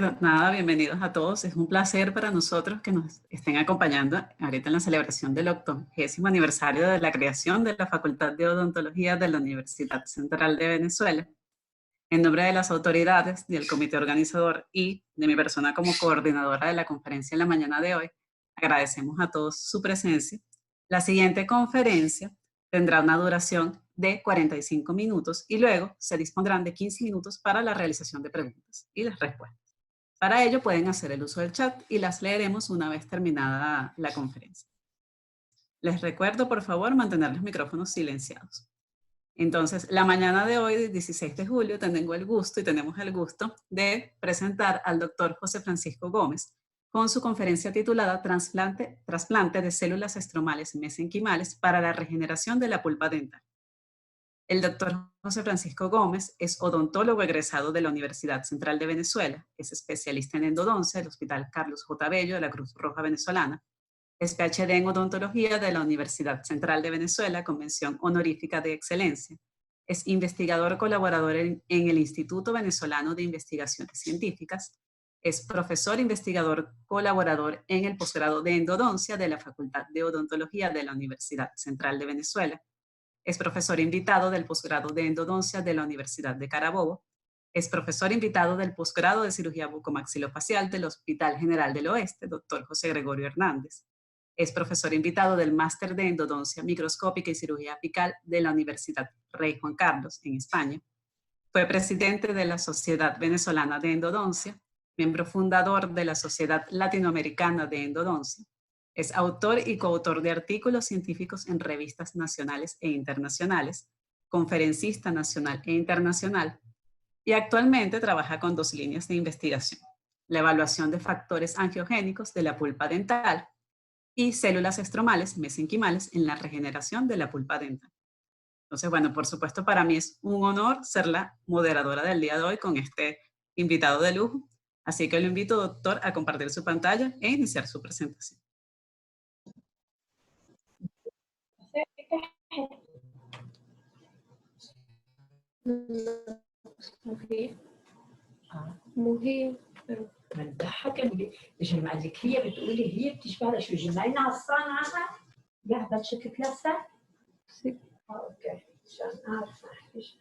Nada, bienvenidos a todos. Es un placer para nosotros que nos estén acompañando ahorita en la celebración del 80º aniversario de la creación de la Facultad de Odontología de la Universidad Central de Venezuela. En nombre de las autoridades, del comité organizador y de mi persona como coordinadora de la conferencia en la mañana de hoy, agradecemos a todos su presencia. La siguiente conferencia tendrá una duración de 45 minutos y luego se dispondrán de 15 minutos para la realización de preguntas y las respuestas. Para ello pueden hacer el uso del chat y las leeremos una vez terminada la conferencia. Les recuerdo, por favor, mantener los micrófonos silenciados. Entonces, la mañana de hoy, 16 de julio, tenemos el gusto de presentar al doctor José Francisco Gómez con su conferencia titulada Trasplante de células estromales mesenquimales para la regeneración de la pulpa dental. El doctor José Francisco Gómez es odontólogo egresado de la Universidad Central de Venezuela, es especialista en endodoncia del Hospital Carlos J. Bello de la Cruz Roja Venezolana, es PhD en odontología de la Universidad Central de Venezuela con mención honorífica de excelencia, es investigador colaborador en el Instituto Venezolano de Investigaciones Científicas, es profesor investigador colaborador en el posgrado de endodoncia de la Facultad de Odontología de la Universidad Central de Venezuela, es profesor invitado del posgrado de endodoncia de la Universidad de Carabobo. Es profesor invitado del posgrado de cirugía bucomaxilofacial del Hospital General del Oeste, Dr. José Gregorio Hernández. Es profesor invitado del máster de endodoncia microscópica y cirugía apical de la Universidad Rey Juan Carlos, en España. Fue presidente de la Sociedad Venezolana de Endodoncia, miembro fundador de la Sociedad Latinoamericana de Endodoncia. Es autor y coautor de artículos científicos en revistas nacionales e internacionales, conferencista nacional e internacional, y actualmente trabaja con 2 líneas de investigación: la evaluación de factores angiogénicos de la pulpa dental y células estromales mesenquimales en la regeneración de la pulpa dental. Entonces, bueno, por supuesto, para mí es un honor ser la moderadora del día de hoy con este invitado de lujo. Así que lo invito, doctor, a compartir su pantalla e iniciar su presentación. مهي بتضحك الجماعة الذكية بتقولي هي بتشبه شو جماعة نعصان عنها قاعدة تشكك نفسها اوكي عشان اعرف ايش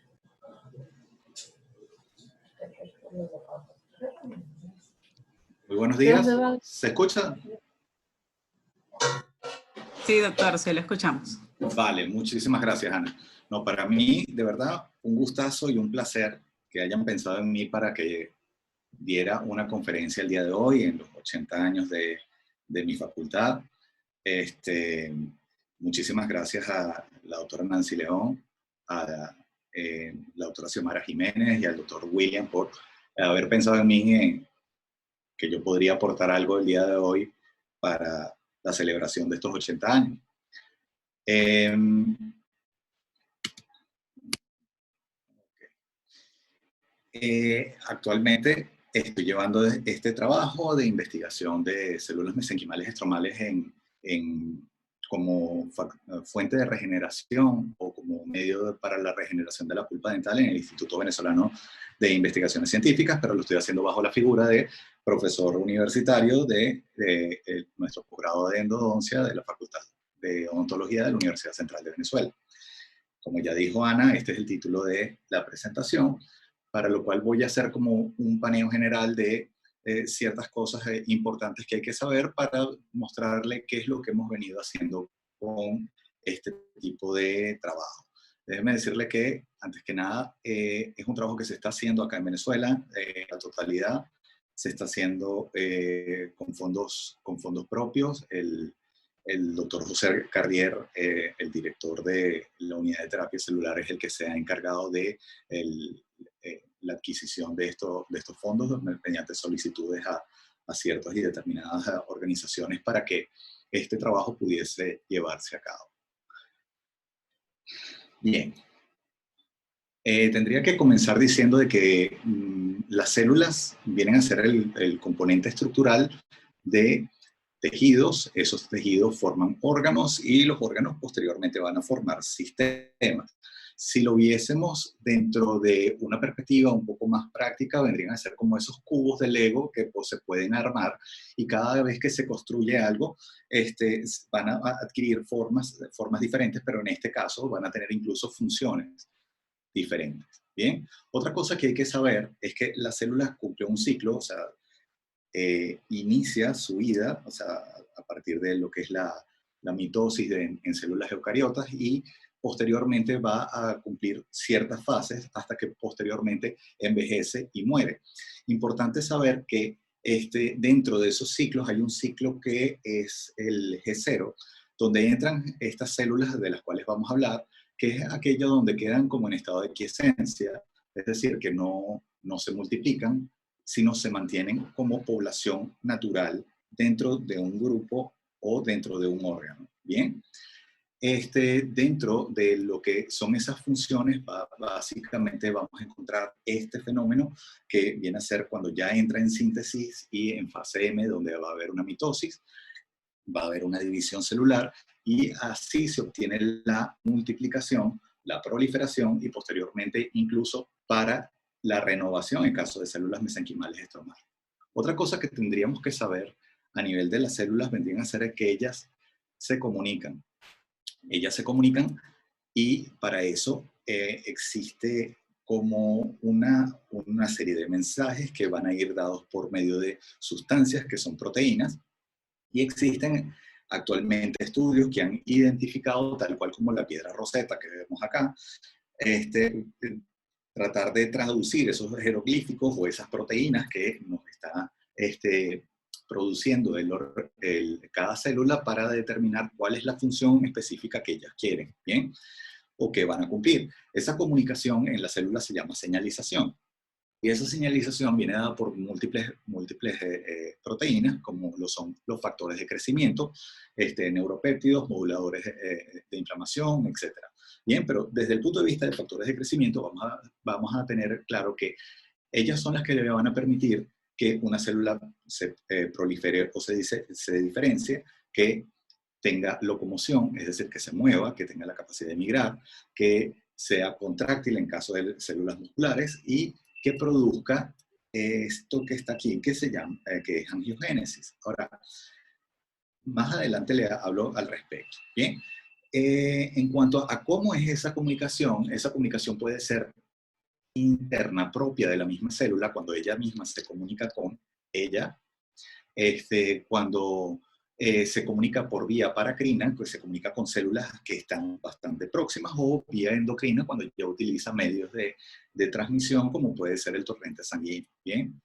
Muy buenos días. ¿Se escucha? Sí, doctor, sí lo escuchamos. Vale, muchísimas gracias, Ana. No, para mí, de verdad, un gustazo y un placer que hayan pensado en mí para que diera una conferencia el día de hoy, en los 80 años de mi facultad. Muchísimas gracias a la doctora Nancy León, a la doctora Xiomara Jiménez y al doctor William por haber pensado en mí, en que yo podría aportar algo el día de hoy para la celebración de estos 80 años. Actualmente estoy llevando este trabajo de investigación de células mesenquimales estromales como fuente de regeneración o como medio para la regeneración de la pulpa dental en el Instituto Venezolano de Investigaciones Científicas, pero lo estoy haciendo bajo la figura de profesor universitario de nuestro posgrado de endodoncia de la Facultad de Odontología de la Universidad Central de Venezuela. Como ya dijo Ana, este es el título de la presentación, para lo cual voy a hacer como un paneo general de ciertas cosas importantes que hay que saber para mostrarle qué es lo que hemos venido haciendo con este tipo de trabajo. Déjeme decirle que, antes que nada, es un trabajo que se está haciendo acá en Venezuela, la totalidad se está haciendo con fondos propios. El doctor José Carrier, el director de la unidad de terapia celular, es el que se ha encargado de la adquisición de estos fondos mediante solicitudes a ciertas y determinadas organizaciones para que este trabajo pudiese llevarse a cabo. Bien. Tendría que comenzar diciendo de que las células vienen a ser el componente estructural de tejidos. Esos tejidos forman órganos y los órganos posteriormente van a formar sistemas. Si lo viésemos dentro de una perspectiva un poco más práctica, vendrían a ser como esos cubos de Lego que pues, se pueden armar, y cada vez que se construye algo, van a adquirir formas diferentes, pero en este caso van a tener incluso funciones diferentes. Bien, otra cosa que hay que saber es que la célula cumple un ciclo, o sea, inicia su vida, o sea, a partir de lo que es la mitosis en células eucariotas, y posteriormente va a cumplir ciertas fases hasta que posteriormente envejece y muere. Importante saber que dentro de esos ciclos hay un ciclo que es el G0, donde entran estas células de las cuales vamos a hablar, que es aquello donde quedan como en estado de quiescencia, es decir, que no se multiplican, sino se mantienen como población natural dentro de un grupo o dentro de un órgano. Bien, dentro de lo que son esas funciones, básicamente vamos a encontrar este fenómeno que viene a ser cuando ya entra en síntesis y en fase M, donde va a haber una mitosis, va a haber una división celular, y así se obtiene la multiplicación, la proliferación y posteriormente incluso para la renovación en caso de células mesenquimales estromales. Otra cosa que tendríamos que saber a nivel de las células vendrían a ser que ellas se comunican. Ellas se comunican, y para eso existe como una serie de mensajes que van a ir dados por medio de sustancias que son proteínas, y existen actualmente estudios que han identificado, tal cual como la piedra roseta que vemos acá, tratar de traducir esos jeroglíficos o esas proteínas que nos está produciendo cada célula para determinar cuál es la función específica que ellas quieren, ¿bien? O que van a cumplir. Esa comunicación en la célula se llama señalización. Y esa señalización viene dada por múltiples proteínas, como lo son los factores de crecimiento, neuropéptidos, moduladores de inflamación, etc. Bien, pero desde el punto de vista de factores de crecimiento, vamos a tener claro que ellas son las que le van a permitir que una célula se prolifere o se diferencie, que tenga locomoción, es decir, que se mueva, que tenga la capacidad de migrar, que sea contráctil en caso de células musculares, y que produzca esto que está aquí, que se llama, que es angiogénesis. Ahora, más adelante le hablo al respecto. Bien, en cuanto a cómo es esa comunicación puede ser interna, propia de la misma célula, cuando ella misma se comunica con ella, cuando se comunica por vía paracrina, pues se comunica con células que están bastante próximas, o vía endocrina, cuando ya utiliza medios de transmisión, como puede ser el torrente sanguíneo. Bien,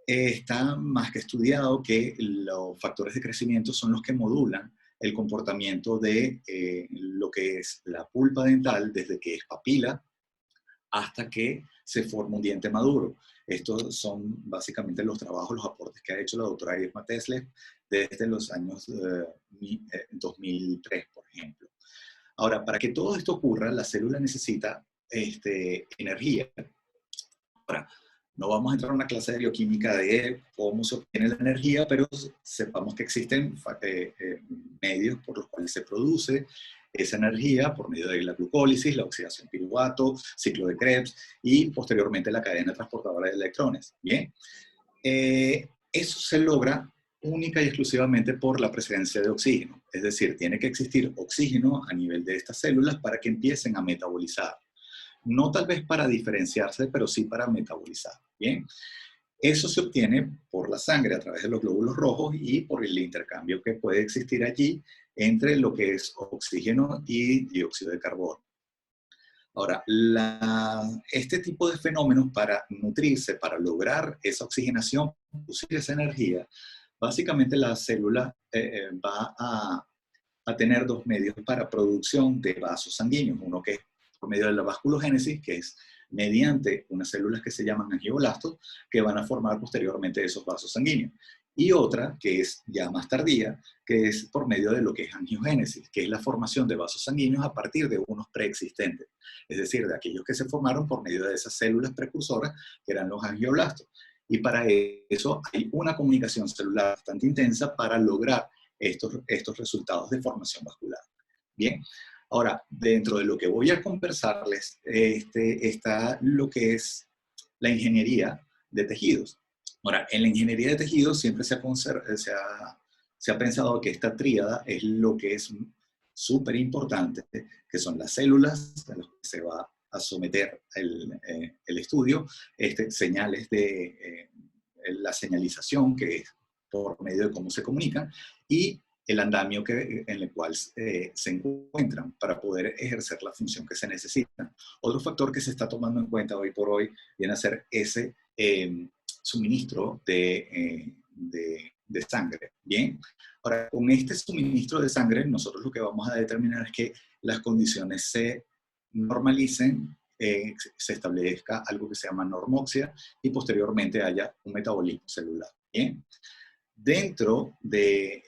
está más que estudiado que los factores de crecimiento son los que modulan el comportamiento de lo que es la pulpa dental, desde que es papila hasta que se forma un diente maduro. Estos son básicamente los trabajos, los aportes que ha hecho la doctora Irma Teslev desde los años 2003, por ejemplo. Ahora, para que todo esto ocurra, la célula necesita energía. Ahora, no vamos a entrar en una clase de bioquímica de cómo se obtiene la energía, pero sepamos que existen medios por los cuales se produce esa energía por medio de la glucólisis, la oxidación piruvato, ciclo de Krebs y posteriormente la cadena transportadora de electrones. Bien, eso se logra única y exclusivamente por la presencia de oxígeno. Es decir, tiene que existir oxígeno a nivel de estas células para que empiecen a metabolizar. No tal vez para diferenciarse, pero sí para metabolizar. Bien, eso se obtiene por la sangre a través de los glóbulos rojos y por el intercambio que puede existir allí entre lo que es oxígeno y dióxido de carbono. Ahora, este tipo de fenómenos, para nutrirse, para lograr esa oxigenación, producir esa energía, básicamente la célula va a tener dos medios para producción de vasos sanguíneos. Uno que es por medio de la vasculogénesis, que es mediante unas células que se llaman angioblastos, que van a formar posteriormente esos vasos sanguíneos. Y otra, que es ya más tardía, que es por medio de lo que es angiogénesis, que es la formación de vasos sanguíneos a partir de unos preexistentes, es decir, de aquellos que se formaron por medio de esas células precursoras, que eran los angioblastos. Y para eso hay una comunicación celular bastante intensa para lograr estos resultados de formación vascular. Bien, Ahora, dentro de lo que voy a conversarles, está lo que es la ingeniería de tejidos. Ahora, en la ingeniería de tejidos siempre se ha pensado que esta tríada es lo que es súper importante, que son las células a las que se va a someter el estudio, señales de la señalización, que es por medio de cómo se comunican, y el andamio en el cual se encuentran para poder ejercer la función que se necesita. Otro factor que se está tomando en cuenta hoy por hoy viene a ser ese suministro de sangre. Bien, ahora con este suministro de sangre nosotros lo que vamos a determinar es que las condiciones se normalicen, se establezca algo que se llama normoxia y posteriormente haya un metabolismo celular. Bien. Dentro de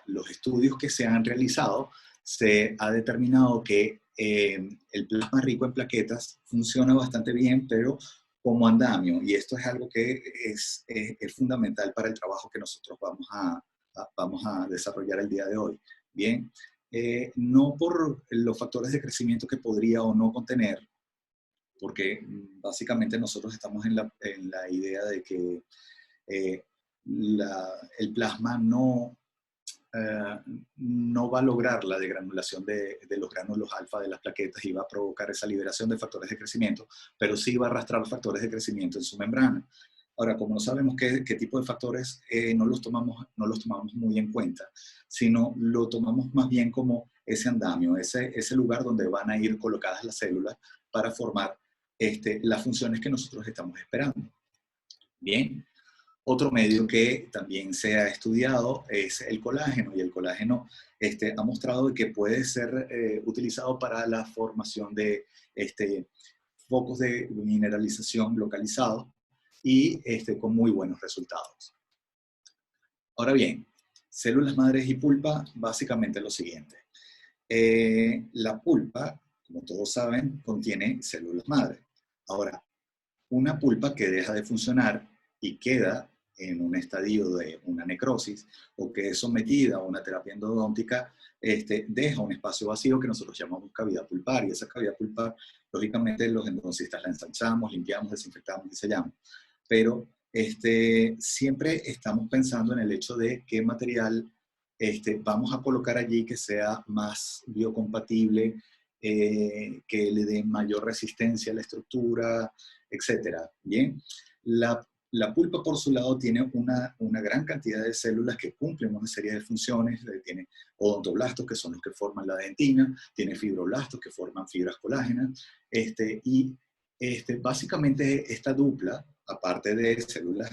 los estudios que se han realizado, se ha determinado que el plasma rico en plaquetas funciona bastante bien, pero como andamio, y esto es algo que es fundamental para el trabajo que nosotros vamos a desarrollar el día de hoy. Bien, no por los factores de crecimiento que podría o no contener, porque básicamente nosotros estamos en la idea de que el plasma no va a lograr la degranulación de los gránulos alfa de las plaquetas y va a provocar esa liberación de factores de crecimiento, pero sí va a arrastrar factores de crecimiento en su membrana. Ahora, como no sabemos qué tipo de factores, no los tomamos muy en cuenta, sino lo tomamos más bien como ese andamio, ese lugar donde van a ir colocadas las células para formar las funciones que nosotros estamos esperando. Bien. Otro medio que también se ha estudiado es el colágeno, y el colágeno ha mostrado que puede ser utilizado para la formación de focos de mineralización localizados y con muy buenos resultados. Ahora bien, células madres y pulpa, básicamente lo siguiente. La pulpa, como todos saben, contiene células madres. Ahora, una pulpa que deja de funcionar y queda en un estadio de una necrosis o que es sometida a una terapia endodóntica, deja un espacio vacío que nosotros llamamos cavidad pulpar, y esa cavidad pulpar, lógicamente los endodoncistas la ensanchamos, limpiamos, desinfectamos y sellamos. Pero siempre estamos pensando en el hecho de qué material vamos a colocar allí que sea más biocompatible, que le dé mayor resistencia a la estructura, etc. Bien, la pulpa, por su lado, tiene una gran cantidad de células que cumplen una serie de funciones. Tiene odontoblastos, que son los que forman la dentina, tiene fibroblastos, que forman fibras colágenas, básicamente esta dupla, aparte de células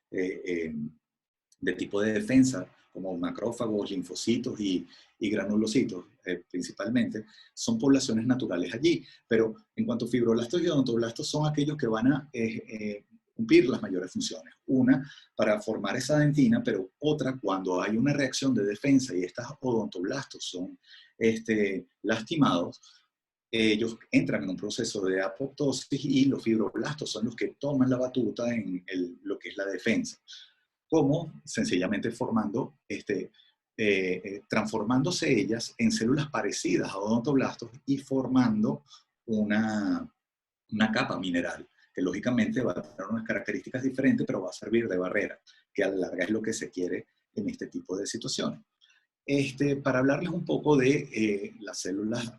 de tipo de defensa, como macrófagos, linfocitos y granulocitos, principalmente, son poblaciones naturales allí. Pero en cuanto a fibroblastos y odontoblastos, son aquellos que van a cumplir las mayores funciones. Una, para formar esa dentina, pero otra, cuando hay una reacción de defensa y estos odontoblastos son lastimados, ellos entran en un proceso de apoptosis y los fibroblastos son los que toman la batuta en lo que es la defensa. Como sencillamente formando, transformándose ellas en células parecidas a odontoblastos y formando una capa mineral, que lógicamente va a tener unas características diferentes, pero va a servir de barrera, que a la larga es lo que se quiere en este tipo de situaciones. Para hablarles un poco de las células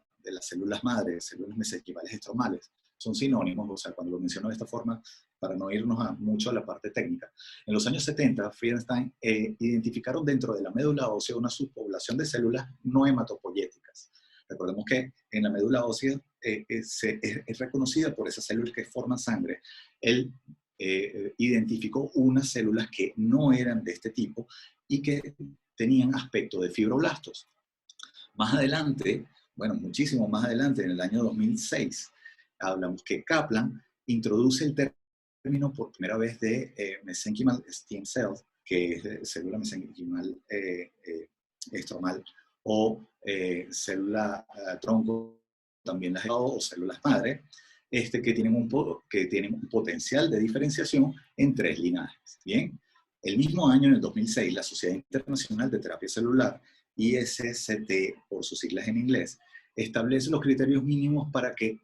madres, células mesenquimales estromales, son sinónimos, o sea, cuando lo menciono de esta forma, para no irnos mucho a la parte técnica. En los años 70, Friedenstein identificaron dentro de la médula ósea una subpoblación de células no hematopoyéticas. Recordemos que en la médula ósea es reconocida por esas células que forman sangre. Él identificó unas células que no eran de este tipo y que tenían aspecto de fibroblastos. Más adelante, bueno, muchísimo más adelante, en el año 2006, hablamos que Kaplan introduce el término por primera vez de mesenquimal stem cells, que es de célula mesenquimal estromal, o célula tronco, también las o células madre, que tienen un potencial de diferenciación en 3 linajes. Bien, el mismo año, en el 2006, la Sociedad Internacional de Terapia Celular ISCT por sus siglas en inglés, establece los criterios mínimos para que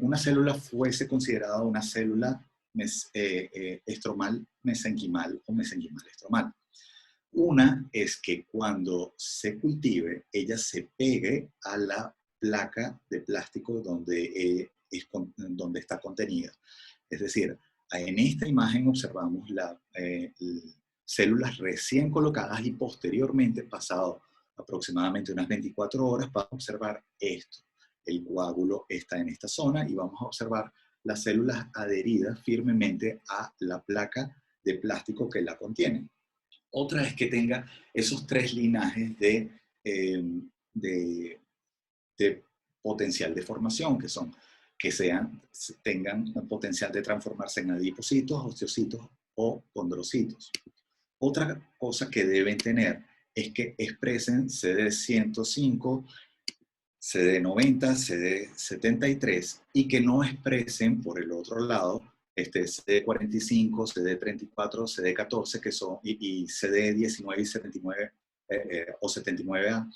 una célula fuese considerada una célula estromal mesenquimal o mesenquimal estromal. Una es que cuando se cultive, ella se pegue a la placa de plástico donde está contenida. Es decir, en esta imagen observamos células recién colocadas y posteriormente, pasado aproximadamente unas 24 horas, vamos a observar esto. El coágulo está en esta zona y vamos a observar las células adheridas firmemente a la placa de plástico que la contiene. Otra es que tenga esos 3 linajes de potencial de formación, que son que tengan potencial de transformarse en adipocitos, osteocitos o condrocitos. Otra cosa que deben tener es que expresen CD105, CD90, CD73 y que no expresen por el otro lado CD45, CD34, CD14 que son, y CD19 y 79 o 79A,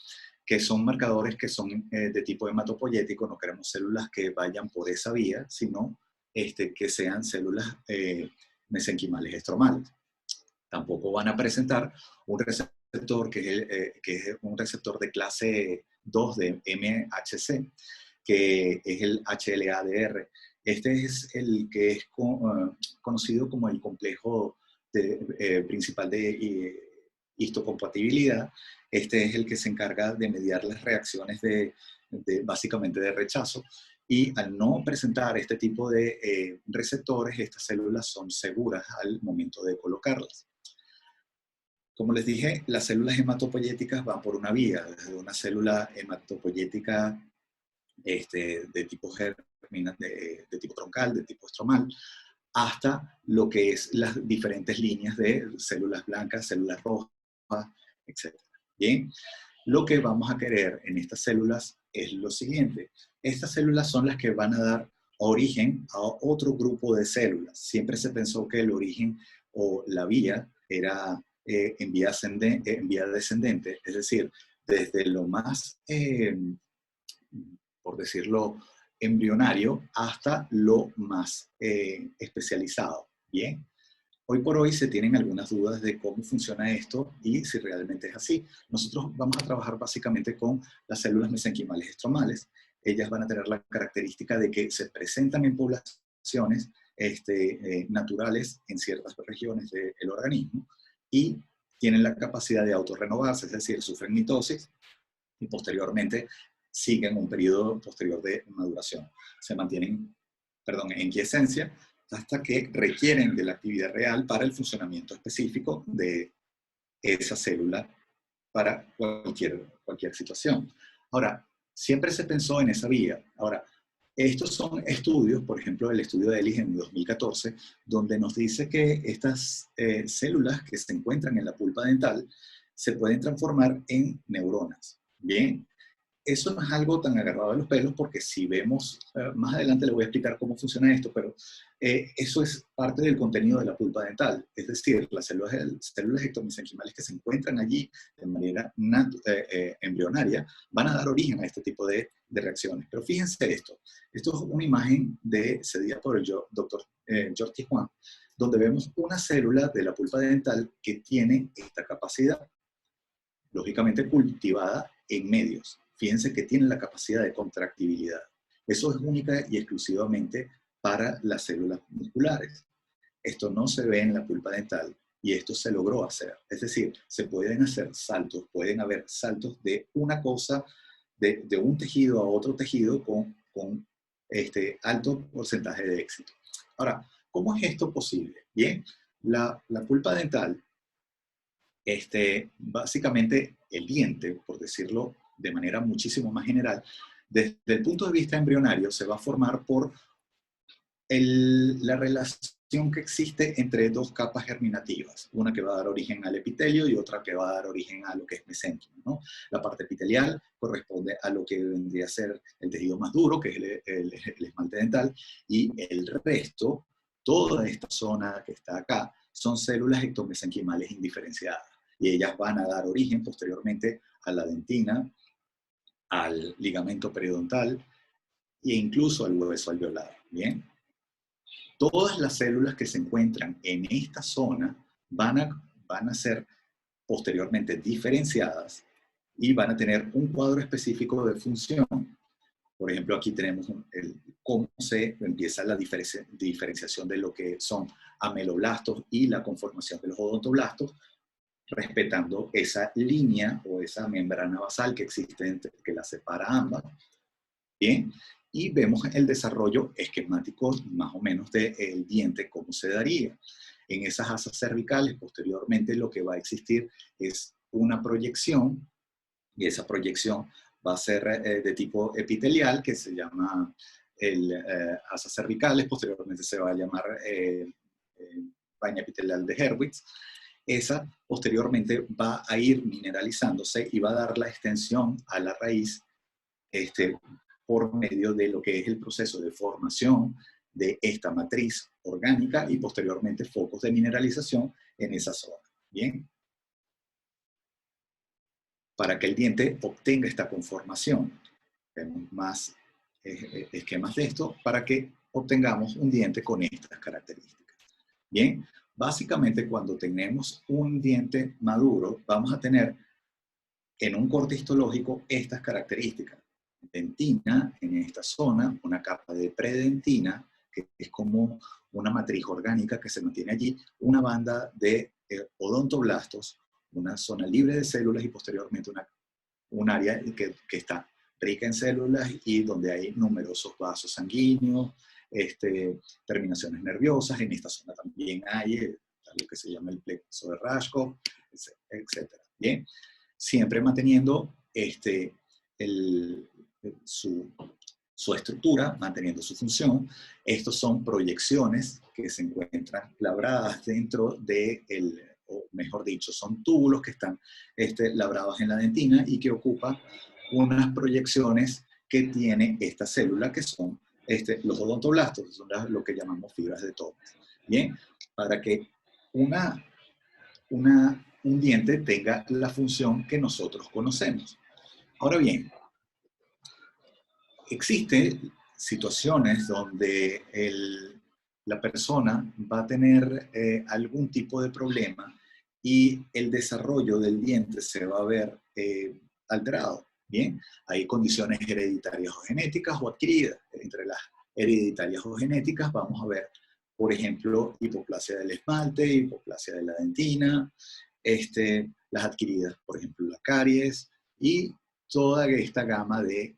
que son marcadores que son de tipo hematopoyético. No queremos células que vayan por esa vía, sino que sean células mesenquimales estromales. Tampoco van a presentar un receptor que es un receptor de clase 2 de MHC, que es el HLA-DR. Este es el que es conocido como el complejo principal de histocompatibilidad. Este es el que se encarga de mediar las reacciones básicamente de rechazo. Y al no presentar este tipo de receptores, estas células son seguras al momento de colocarlas. Como les dije, las células hematopoyéticas van por una vía, desde una célula hematopoyética de tipo de tipo troncal, de tipo estromal, hasta lo que es las diferentes líneas de células blancas, células rojas, etc. Bien, lo que vamos a querer en estas células es lo siguiente. Estas células son las que van a dar origen a otro grupo de células. Siempre se pensó que el origen o la vía era en vía descendente, es decir, desde lo más, por decirlo, embrionario hasta lo más especializado. Bien, hoy por hoy se tienen algunas dudas de cómo funciona esto y si realmente es así. Nosotros vamos a trabajar básicamente con las células mesenquimales estromales. Ellas van a tener la característica de que se presentan en poblaciones naturales en ciertas regiones del organismo y tienen la capacidad de autorrenovarse, es decir, sufren mitosis y posteriormente siguen un periodo posterior de maduración. Se mantienen, en quiescencia hasta que requieren de la actividad real para el funcionamiento específico de esa célula para cualquier situación. Ahora, siempre se pensó en esa vía. Ahora, estos son estudios, por ejemplo, el estudio de Ellis en 2014, donde nos dice que estas células que se encuentran en la pulpa dental se pueden transformar en neuronas. Bien, eso no es algo tan agarrado de los pelos porque si vemos, más adelante le voy a explicar cómo funciona esto, pero eso es parte del contenido de la pulpa dental. Es decir, las células ectomesenquimales que se encuentran allí de manera embrionaria van a dar origen a este tipo de reacciones. Pero fíjense esto es una imagen cedida por el doctor George Tijuan, donde vemos una célula de la pulpa dental que tiene esta capacidad, lógicamente cultivada en medios. Fíjense que tiene la capacidad de contractibilidad. Eso es única y exclusivamente para las células musculares. Esto no se ve en la pulpa dental y esto se logró hacer. Es decir, se pueden hacer saltos, pueden haber saltos de una cosa, de un tejido a otro tejido con alto porcentaje de éxito. Ahora, ¿cómo es esto posible? Bien, la pulpa dental, básicamente el diente, por decirlo de manera muchísimo más general, desde el punto de vista embrionario se va a formar por la relación que existe entre dos capas germinativas, una que va a dar origen al epitelio y otra que va a dar origen a lo que es mesénquima, ¿no? La parte epitelial corresponde a lo que vendría a ser el tejido más duro, que es el esmalte dental, y el resto, toda esta zona que está acá, son células ectomesenquimales indiferenciadas. y ellas van a dar origen posteriormente a la dentina, al ligamento periodontal e incluso al hueso alveolar. Bien, todas las células que se encuentran en esta zona van a ser posteriormente diferenciadas y van a tener un cuadro específico de función. Por ejemplo, aquí tenemos cómo se empieza la diferenciación de lo que son ameloblastos y la conformación de los odontoblastos, respetando esa línea o esa membrana basal que existe, que la separa ambas. Bien, y vemos el desarrollo esquemático más o menos del diente, cómo se daría. En esas asas cervicales, posteriormente, lo que va a existir es una proyección, y esa proyección va a ser de tipo epitelial, que se llama asas cervicales, posteriormente se va a llamar vaina epitelial de Hurwitz. Esa posteriormente va a ir mineralizándose y va a dar la extensión a la raíz por medio de lo que es el proceso de formación de esta matriz orgánica y posteriormente focos de mineralización en esa zona. Bien. Para que el diente obtenga esta conformación. Vemos más esquemas de esto para que obtengamos un diente con estas características. Bien, básicamente cuando tenemos un diente maduro, vamos a tener en un corte histológico estas características. Dentina en esta zona, una capa de predentina, que es como una matriz orgánica que se mantiene allí, una banda de odontoblastos, una zona libre de células y posteriormente un área que está rica en células y donde hay numerosos vasos sanguíneos, terminaciones nerviosas. En esta zona también hay lo que se llama el plexo de Raschkow, etc. Bien, siempre manteniendo su estructura, manteniendo su función. Estos son proyecciones que se encuentran labradas dentro de o mejor dicho, son túbulos que están labrados en la dentina y que ocupan unas proyecciones que tiene esta célula, que son los odontoblastos, que son lo que llamamos fibras de Thomas. Bien, para que un diente tenga la función que nosotros conocemos. Ahora bien, existen situaciones donde la persona va a tener algún tipo de problema y el desarrollo del diente se va a ver alterado. Bien, hay condiciones hereditarias o genéticas o adquiridas. Entre las hereditarias o genéticas vamos a ver, por ejemplo, hipoplasia del esmalte, hipoplasia de la dentina, las adquiridas, por ejemplo, la caries y toda esta gama de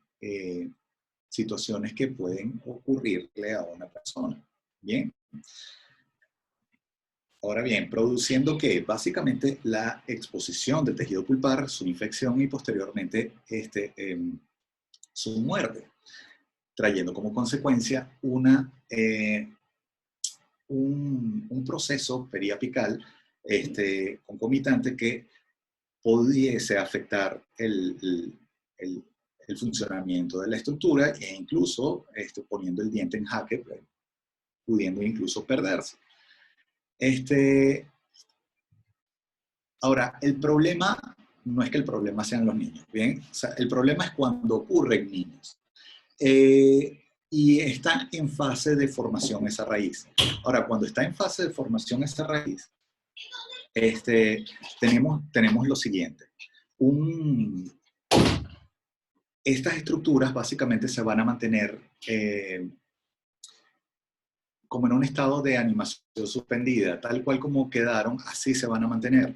situaciones que pueden ocurrirle a una persona. Bien. Ahora bien, produciendo ¿qué? Básicamente la exposición del tejido pulpar, su infección y posteriormente su muerte, trayendo como consecuencia un proceso periapical concomitante que pudiese afectar el funcionamiento de la estructura e incluso poniendo el diente en jaque, pudiendo incluso perderse. Ahora, el problema no es que el problema sean los niños, ¿bien? O sea, el problema es cuando ocurre en niños. Y está en fase de formación esa raíz. Ahora, cuando está en fase de formación esa raíz, tenemos lo siguiente. Estas estructuras básicamente se van a mantener como en un estado de animación suspendida, tal cual como quedaron, así se van a mantener.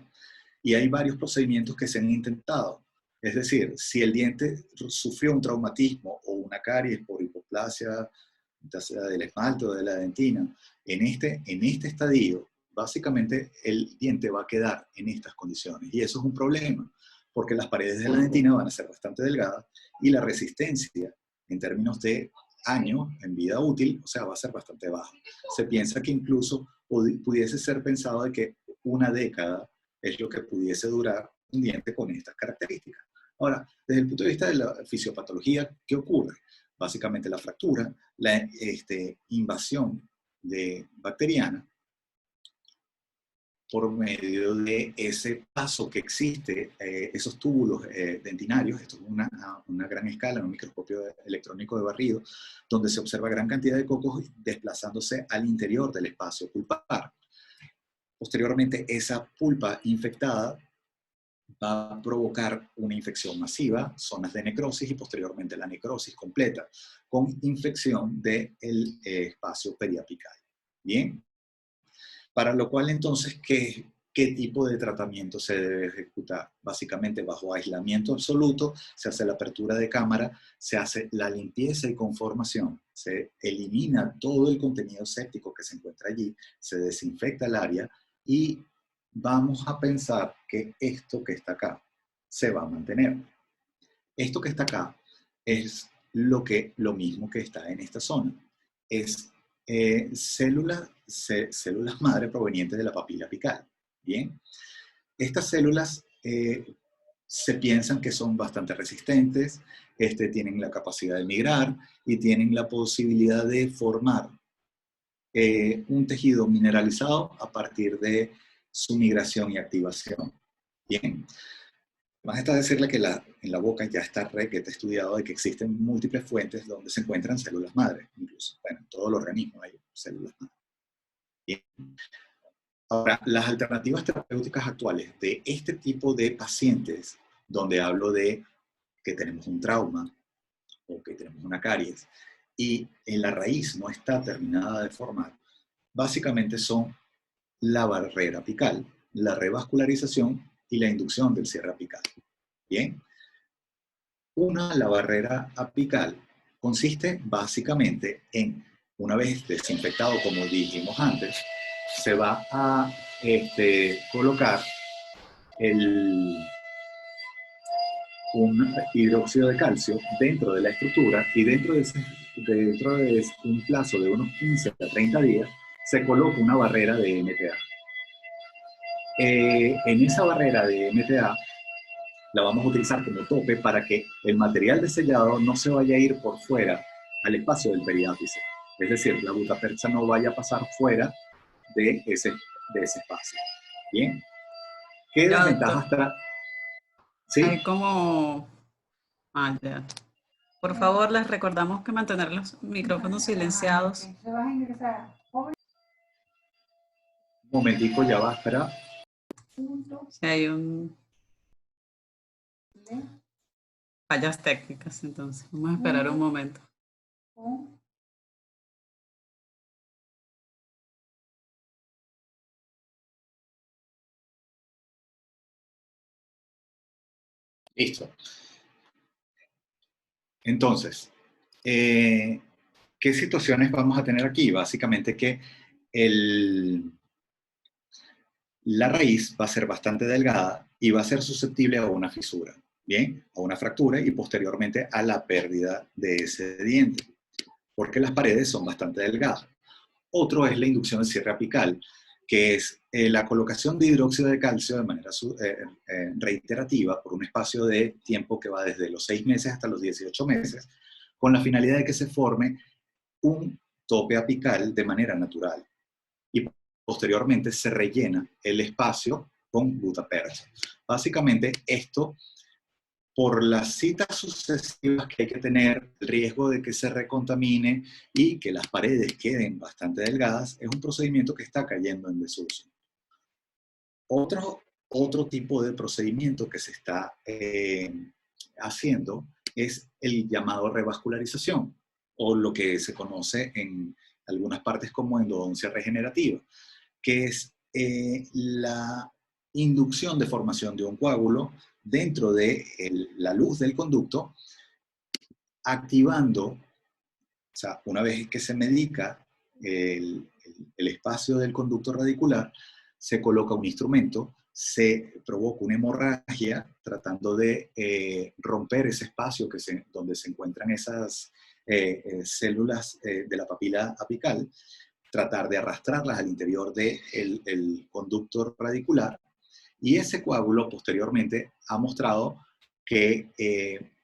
Y hay varios procedimientos que se han intentado. Es decir, si el diente sufrió un traumatismo o una caries por hipoplasia, ya sea del esmalte o de la dentina, en este estadio, básicamente el diente va a quedar en estas condiciones. Y eso es un problema, porque las paredes de la dentina van a ser bastante delgadas y la resistencia en términos de años en vida útil, o sea, va a ser bastante baja. Se piensa que incluso pudiese ser pensado de que una década es lo que pudiese durar un diente con estas características. Ahora, desde el punto de vista de la fisiopatología, ¿qué ocurre? Básicamente la fractura, la invasión bacteriana, por medio de ese paso que existe, esos túbulos dentinarios. Esto es una gran escala, en un microscopio electrónico de barrido, donde se observa gran cantidad de cocos desplazándose al interior del espacio pulpar. Posteriormente, esa pulpa infectada va a provocar una infección masiva, zonas de necrosis y posteriormente la necrosis completa, con infección del espacio periapical. Bien. Para lo cual, entonces, ¿qué tipo de tratamiento se debe ejecutar? Básicamente, bajo aislamiento absoluto, se hace la apertura de cámara, se hace la limpieza y conformación, se elimina todo el contenido séptico que se encuentra allí, se desinfecta el área y vamos a pensar que esto que está acá se va a mantener. Esto que está acá es lo mismo que está en esta zona. Es células madre provenientes de la papila apical. Bien, estas células se piensan que son bastante resistentes, tienen la capacidad de migrar y tienen la posibilidad de formar un tejido mineralizado a partir de su migración y activación. Bien. Más está decirle que en la boca ya está estudiado de que existen múltiples fuentes donde se encuentran células madre, incluso. Bueno, en todo el organismo hay células madre. Bien. Ahora, las alternativas terapéuticas actuales de este tipo de pacientes, donde hablo de que tenemos un trauma o que tenemos una caries y en la raíz no está terminada de formar, básicamente son la barrera apical, la revascularización y la inducción del cierre apical. Bien. La barrera apical consiste básicamente en, una vez desinfectado, como dijimos antes, se va a colocar un hidróxido de calcio dentro de la estructura y dentro de un plazo de unos 15 a 30 días se coloca una barrera de MTA. En esa barrera de MTA la vamos a utilizar como tope para que el material de sellado no se vaya a ir por fuera al espacio del periápice. Es decir, la gutapercha no vaya a pasar fuera de ese espacio. Bien. ¿Qué desventajas trae? ¿Sí? Hay como... ya. Por favor, les recordamos que mantener los micrófonos silenciados. Un momentico, ya va, espera. Si hay fallas técnicas, entonces vamos a esperar un momento. Listo. Entonces, ¿qué situaciones vamos a tener aquí? Básicamente que la raíz va a ser bastante delgada y va a ser susceptible a una fisura, ¿bien? A una fractura y posteriormente a la pérdida de ese diente, porque las paredes son bastante delgadas. Otro es la inducción del cierre apical, que es la colocación de hidróxido de calcio de manera reiterativa por un espacio de tiempo que va desde los 6 meses hasta los 18 meses, con la finalidad de que se forme un tope apical de manera natural. Y posteriormente se rellena el espacio con gutapercha. Básicamente esto, por las citas sucesivas que hay que tener, el riesgo de que se recontamine y que las paredes queden bastante delgadas, es un procedimiento que está cayendo en desuso. Otro tipo de procedimiento que se está haciendo es el llamado revascularización, o lo que se conoce en algunas partes como endodoncia regenerativa, que es la inducción de formación de un coágulo dentro de la luz del conducto, activando, o sea, una vez que se medica el espacio del conducto radicular, se coloca un instrumento, se provoca una hemorragia tratando de romper ese espacio donde se encuentran esas células de la papila apical, tratar de arrastrarlas al interior del conducto radicular, y ese coágulo posteriormente ha mostrado que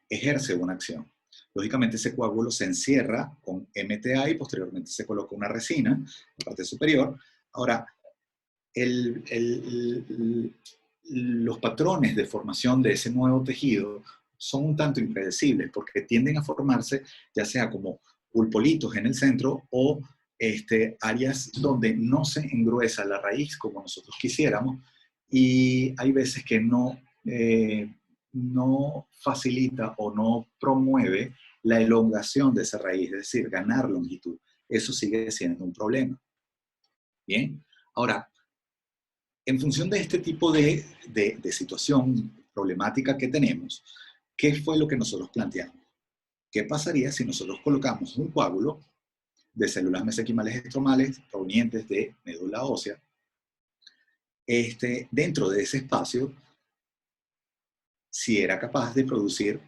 ejerce una acción. Lógicamente ese coágulo se encierra con MTA y posteriormente se coloca una resina en la parte superior. Ahora, los patrones de formación de ese nuevo tejido son un tanto impredecibles porque tienden a formarse ya sea como pulpolitos en el centro o áreas donde no se engruesa la raíz como nosotros quisiéramos, y hay veces que no facilita o no promueve la elongación de esa raíz, es decir, ganar longitud. Eso sigue siendo un problema. Bien, ahora, en función de este tipo de situación problemática que tenemos, ¿qué fue lo que nosotros planteamos? ¿Qué pasaría si nosotros colocamos un coágulo de células mesenquimales estromales provenientes de médula ósea dentro de ese espacio, si era capaz de producir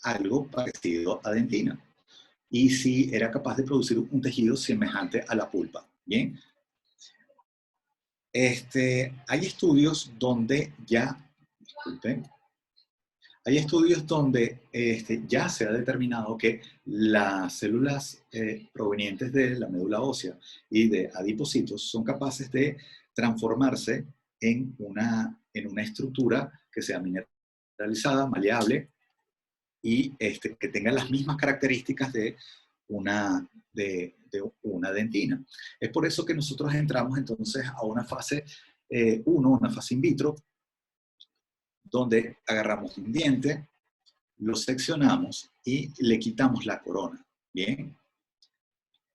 algo parecido a dentina y si era capaz de producir un tejido semejante a la pulpa? Bien, hay estudios donde ya, disculpen, hay estudios donde ya se ha determinado que las células provenientes de la médula ósea y de adipocitos son capaces de transformarse en una estructura que sea mineralizada, maleable y que tenga las mismas características de una dentina. Es por eso que nosotros entramos entonces a una fase 1, una fase in vitro, donde agarramos un diente, lo seccionamos y le quitamos la corona. Bien,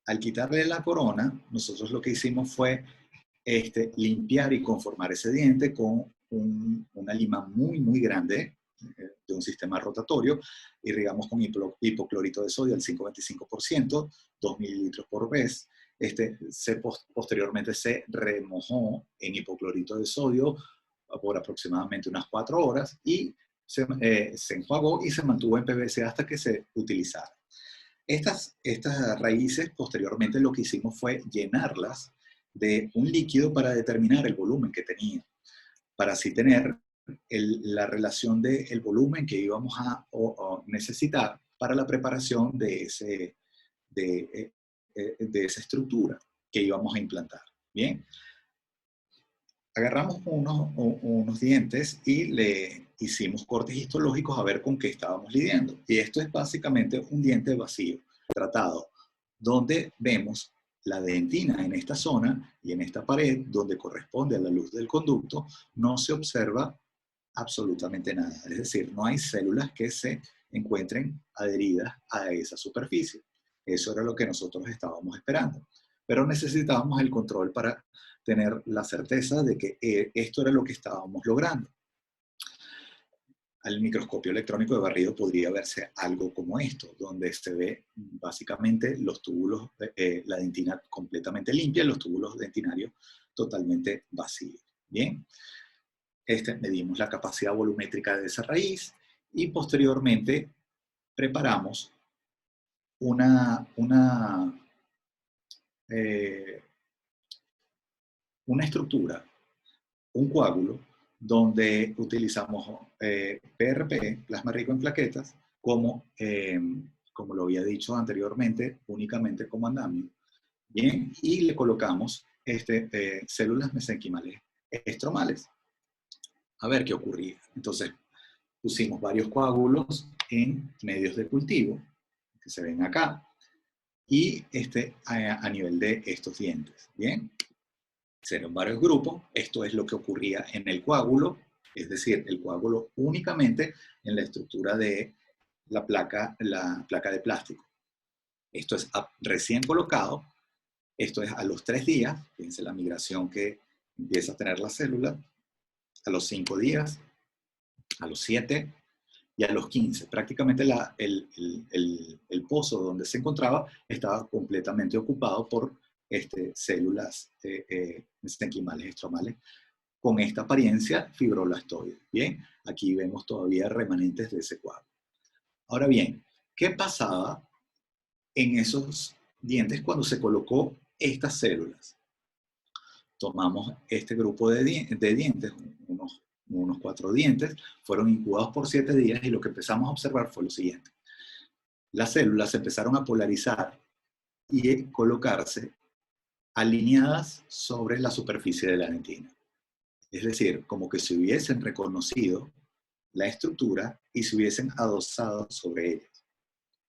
al quitarle la corona, nosotros lo que hicimos fue limpiar y conformar ese diente con una lima muy, muy grande de un sistema rotatorio. Irrigamos con hipoclorito de sodio al 5,25%, 2 mililitros por vez. Posteriormente se remojó en hipoclorito de sodio por aproximadamente unas 4 horas y se enjuagó y se mantuvo en PVC hasta que se utilizara. Estas raíces, posteriormente lo que hicimos fue llenarlas de un líquido para determinar el volumen que tenía, para así tener la relación del volumen que íbamos a necesitar para la preparación de esa estructura que íbamos a implantar. Bien, agarramos unos dientes y le hicimos cortes histológicos a ver con qué estábamos lidiando. Y esto es básicamente un diente vacío, tratado, donde vemos la dentina en esta zona y en esta pared, donde corresponde a la luz del conducto, no se observa absolutamente nada. Es decir, no hay células que se encuentren adheridas a esa superficie. Eso era lo que nosotros estábamos esperando. Pero necesitábamos el control para tener la certeza de que esto era lo que estábamos logrando. Al microscopio electrónico de barrido podría verse algo como esto, donde se ve básicamente los túbulos, la dentina completamente limpia, los túbulos dentinarios totalmente vacíos. Bien, medimos la capacidad volumétrica de esa raíz y posteriormente preparamos una estructura, un coágulo, donde utilizamos PRP, plasma rico en plaquetas, como lo había dicho anteriormente, únicamente como andamio. Bien, y le colocamos células mesenquimales estromales. A ver qué ocurría. Entonces, pusimos varios coágulos en medios de cultivo, que se ven acá, y a nivel de estos dientes. Bien, serán varios grupos. Esto es lo que ocurría en el coágulo, es decir, el coágulo únicamente en la estructura de la placa de plástico. Esto es recién colocado. Esto es a los 3 días, fíjense la migración que empieza a tener la célula, a los 5 días, a los 7 y a los 15. Prácticamente el pozo donde se encontraba estaba completamente ocupado por células mesenquimales estromales con esta apariencia fibroblastoide. Bien, aquí vemos todavía remanentes de ese cuadro. Ahora bien, ¿qué pasaba en esos dientes cuando se colocó estas células? Tomamos este grupo de dientes, unos 4 dientes, fueron incubados por 7 días y lo que empezamos a observar fue lo siguiente. Las células empezaron a polarizar y colocarse alineadas sobre la superficie de la dentina. Es decir, como que se hubiesen reconocido la estructura y se hubiesen adosado sobre ella.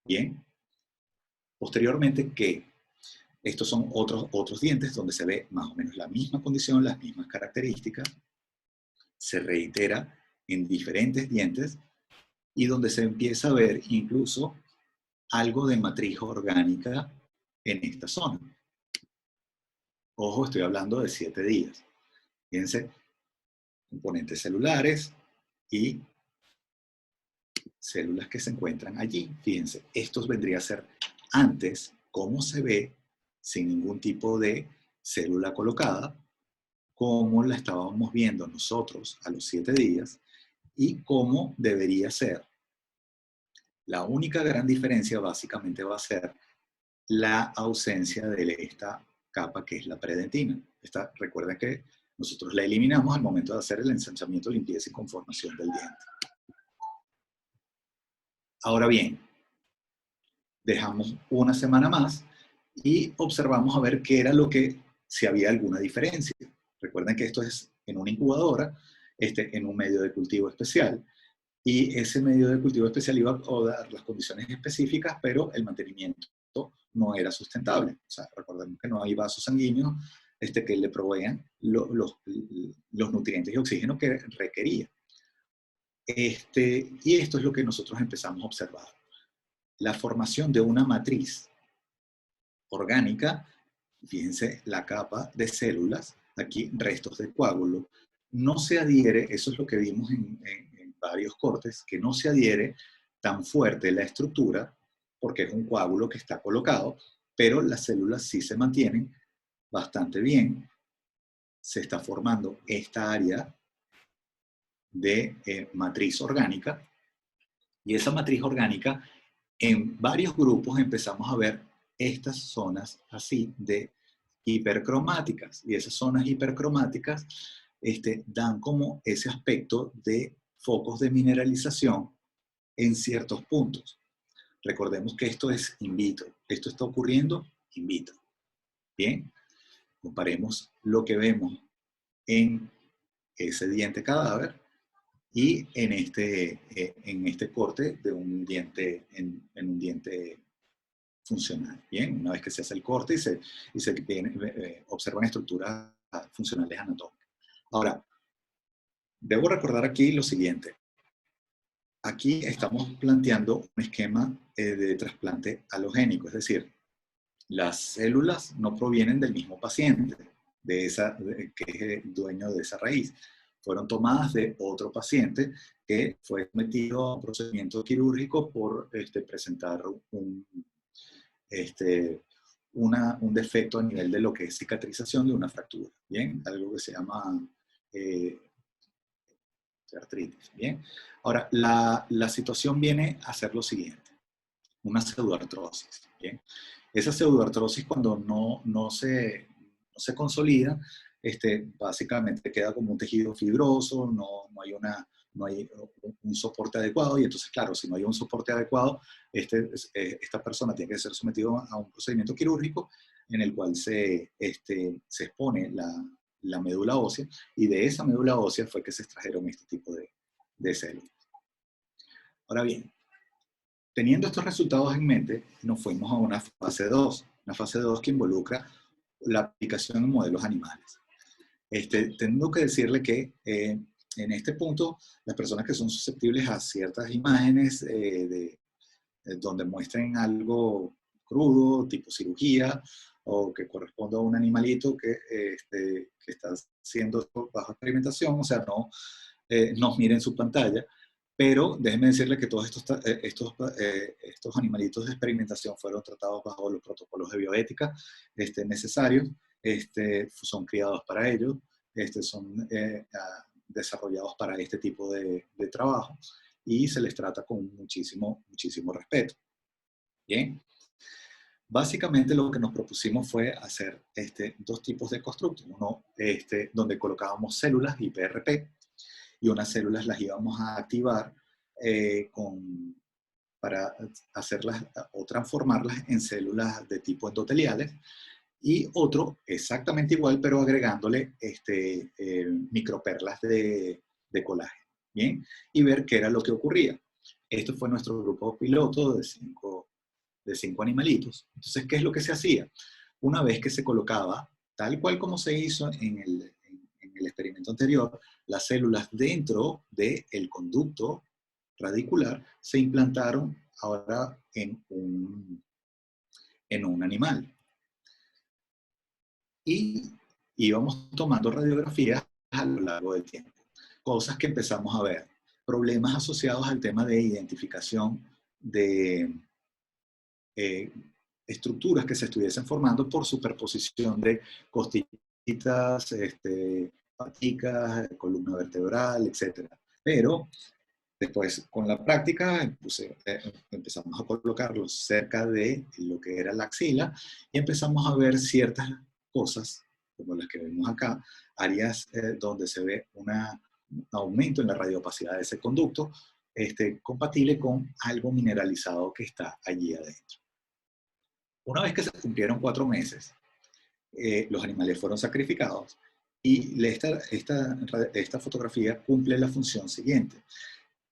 Bien. Posteriormente, que estos son otros dientes donde se ve más o menos la misma condición, las mismas características, se reitera en diferentes dientes y donde se empieza a ver incluso algo de matriz orgánica en esta zona. Ojo, estoy hablando de 7 días. Fíjense, componentes celulares y células que se encuentran allí. Fíjense, estos vendría a ser antes cómo se ve sin ningún tipo de célula colocada, cómo la estábamos viendo nosotros a los 7 días y cómo debería ser. La única gran diferencia básicamente va a ser la ausencia de esta capa que es la predentina. Recuerden que nosotros la eliminamos al momento de hacer el ensanchamiento, limpieza y conformación del diente. Ahora bien, dejamos una semana más y observamos a ver qué era si había alguna diferencia. Recuerden que esto es en una incubadora, en un medio de cultivo especial, y ese medio de cultivo especial iba a dar las condiciones específicas, pero el mantenimiento no era sustentable. O sea, recordemos que no hay vasos sanguíneos que le provean los nutrientes y oxígeno que requería. Y esto es lo que nosotros empezamos a observar. La formación de una matriz orgánica, fíjense la capa de células, aquí restos de coágulo, no se adhiere, eso es lo que vimos en varios cortes, que no se adhiere tan fuerte la estructura, porque es un coágulo que está colocado, pero las células sí se mantienen bastante bien. Se está formando esta área de matriz orgánica, y esa matriz orgánica, en varios grupos empezamos a ver estas zonas así de hipercromáticas, y esas zonas hipercromáticas dan como ese aspecto de focos de mineralización en ciertos puntos. Recordemos que esto es in vitro, esto está ocurriendo in vitro. Bien, comparemos lo que vemos en ese diente cadáver y en este corte de un diente, en un diente funcional. Bien, una vez que se hace el corte y se observan estructuras funcionales anatómicas. Ahora, debo recordar aquí lo siguiente. Aquí estamos planteando un esquema de trasplante halogénico, es decir, las células no provienen del mismo paciente, que es el dueño de esa raíz. Fueron tomadas de otro paciente que fue sometido a un procedimiento quirúrgico por presentar un defecto a nivel de lo que es cicatrización de una fractura, ¿bien? Algo que se llama artritis, ¿bien? Ahora, la situación viene a ser lo siguiente, una pseudoartrosis, ¿bien? Esa pseudoartrosis cuando no se consolida, básicamente queda como un tejido fibroso, no hay un soporte adecuado, y entonces, claro, si no hay un soporte adecuado, esta persona tiene que ser sometida a un procedimiento quirúrgico en el cual se expone la médula ósea, y de esa médula ósea fue que se extrajeron este tipo de células. Ahora bien, teniendo estos resultados en mente, nos fuimos a una fase 2 que involucra la aplicación en modelos animales. Tengo que decirle que en este punto, las personas que son susceptibles a ciertas imágenes donde muestren algo crudo, tipo cirugía, o que corresponda a un animalito que está siendo bajo experimentación, o sea, no nos miren su pantalla, pero déjenme decirles que todos estos animalitos de experimentación fueron tratados bajo los protocolos de bioética necesarios, son criados para ello, son desarrollados para este tipo de trabajo, y se les trata con muchísimo respeto. Bien. Básicamente lo que nos propusimos fue hacer dos tipos de constructos. Uno donde colocábamos células IPRP, y unas células las íbamos a activar para hacerlas o transformarlas en células de tipo endoteliales, y otro exactamente igual, pero agregándole microperlas de colágeno, ¿bien? Y ver qué era lo que ocurría. Esto fue nuestro grupo piloto de cinco animalitos. Entonces, ¿qué es lo que se hacía? Una vez que se colocaba, tal cual como se hizo en el experimento anterior, las células dentro del conducto radicular se implantaron ahora en un animal. Y íbamos tomando radiografías a lo largo del tiempo. Cosas que empezamos a ver. Problemas asociados al tema de identificación de estructuras que se estuviesen formando por superposición de costillitas, paticas, columna vertebral, etc. Pero después, con la práctica, empezamos a colocarlos cerca de lo que era la axila y empezamos a ver ciertas cosas, como las que vemos acá, áreas donde se ve un aumento en la radiopacidad de ese conducto, compatible con algo mineralizado que está allí adentro. Una vez que se cumplieron 4 meses, los animales fueron sacrificados y esta fotografía cumple la función siguiente: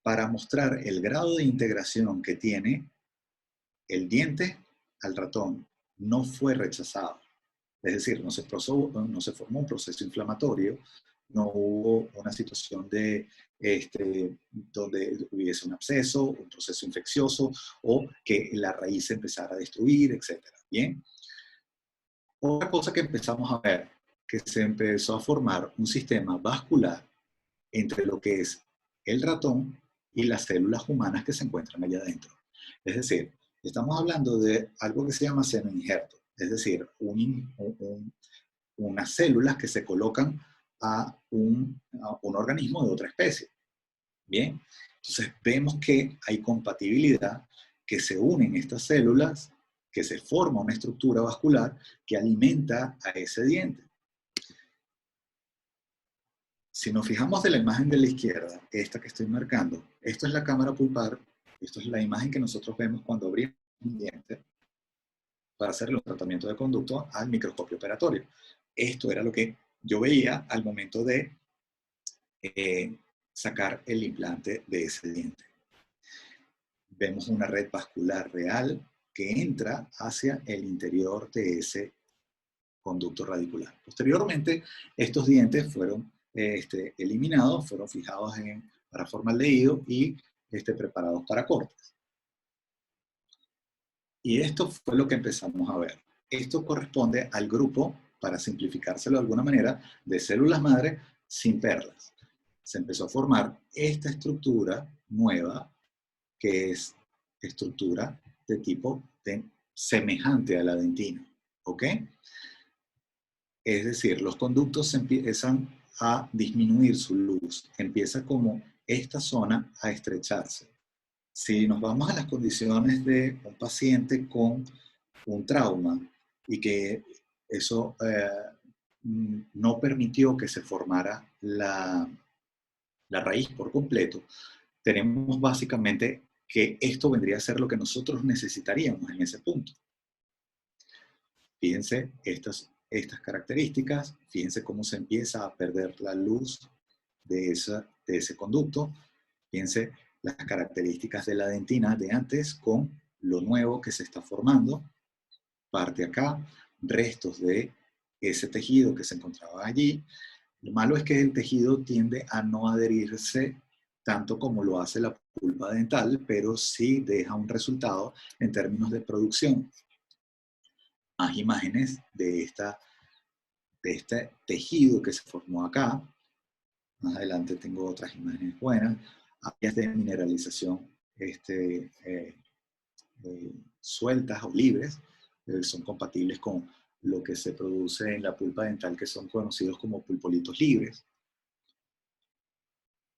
para mostrar el grado de integración que tiene el diente al ratón. No fue rechazado. Es decir, no se formó un proceso inflamatorio, no hubo una situación de donde hubiese un absceso, un proceso infeccioso, o que la raíz se empezara a destruir, etc. ¿Bien? Otra cosa que empezamos a ver, que se empezó a formar un sistema vascular entre lo que es el ratón y las células humanas que se encuentran allá adentro. Es decir, estamos hablando de algo que se llama seno-injerto, es decir, unas células que se colocan a un organismo de otra especie. Bien, entonces vemos que hay compatibilidad, que se unen estas células, que se forma una estructura vascular que alimenta a ese diente. Si nos fijamos de la imagen de la izquierda, esta que estoy marcando, esto es la cámara pulpar, esto es la imagen que nosotros vemos cuando abrimos un diente para hacer el tratamiento de conducto al microscopio operatorio. Esto era lo que yo veía al momento de sacar el implante de ese diente. Vemos una red vascular real que entra hacia el interior de ese conducto radicular. Posteriormente, estos dientes fueron eliminados, fueron fijados para formaldehído y preparados para cortes. Y esto fue lo que empezamos a ver. Esto corresponde al grupo, para simplificárselo de alguna manera, de células madre sin perlas. Se empezó a formar esta estructura nueva, que es estructura de tipo semejante a la dentina. ¿Ok? Es decir, los conductos empiezan a disminuir su luz. Empieza como esta zona a estrecharse. Si nos vamos a las condiciones de un paciente con un trauma y que eso no permitió que se formara la raíz por completo, tenemos básicamente que esto vendría a ser lo que nosotros necesitaríamos en ese punto. Fíjense estas características, fíjense cómo se empieza a perder la luz de ese conducto, fíjense las características de la dentina de antes con lo nuevo que se está formando, parte acá, restos de ese tejido que se encontraba allí. Lo malo es que el tejido tiende a no adherirse tanto como lo hace la pulpa dental, pero sí deja un resultado en términos de producción. Más imágenes de este tejido que se formó acá. Más adelante tengo otras imágenes buenas. Áreas de mineralización sueltas o libres, son compatibles con lo que se produce en la pulpa dental, que son conocidos como pulpolitos libres.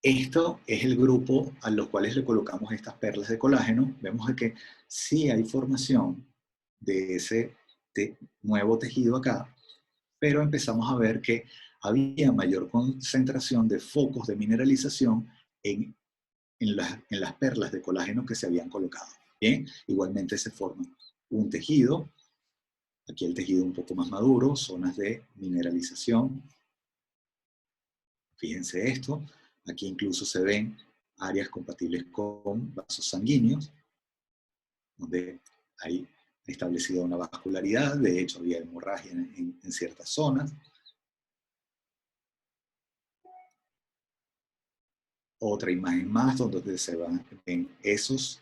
Esto es el grupo a los cuales le colocamos estas perlas de colágeno. Vemos que sí hay formación de ese nuevo tejido acá, pero empezamos a ver que había mayor concentración de focos de mineralización en las perlas de colágeno que se habían colocado. Bien, igualmente se forma un tejido Aquí el tejido un poco más maduro, zonas de mineralización. Fíjense esto, aquí incluso se ven áreas compatibles con vasos sanguíneos, donde hay establecida una vascularidad, de hecho había hemorragia en ciertas zonas. Otra imagen más donde se ven esos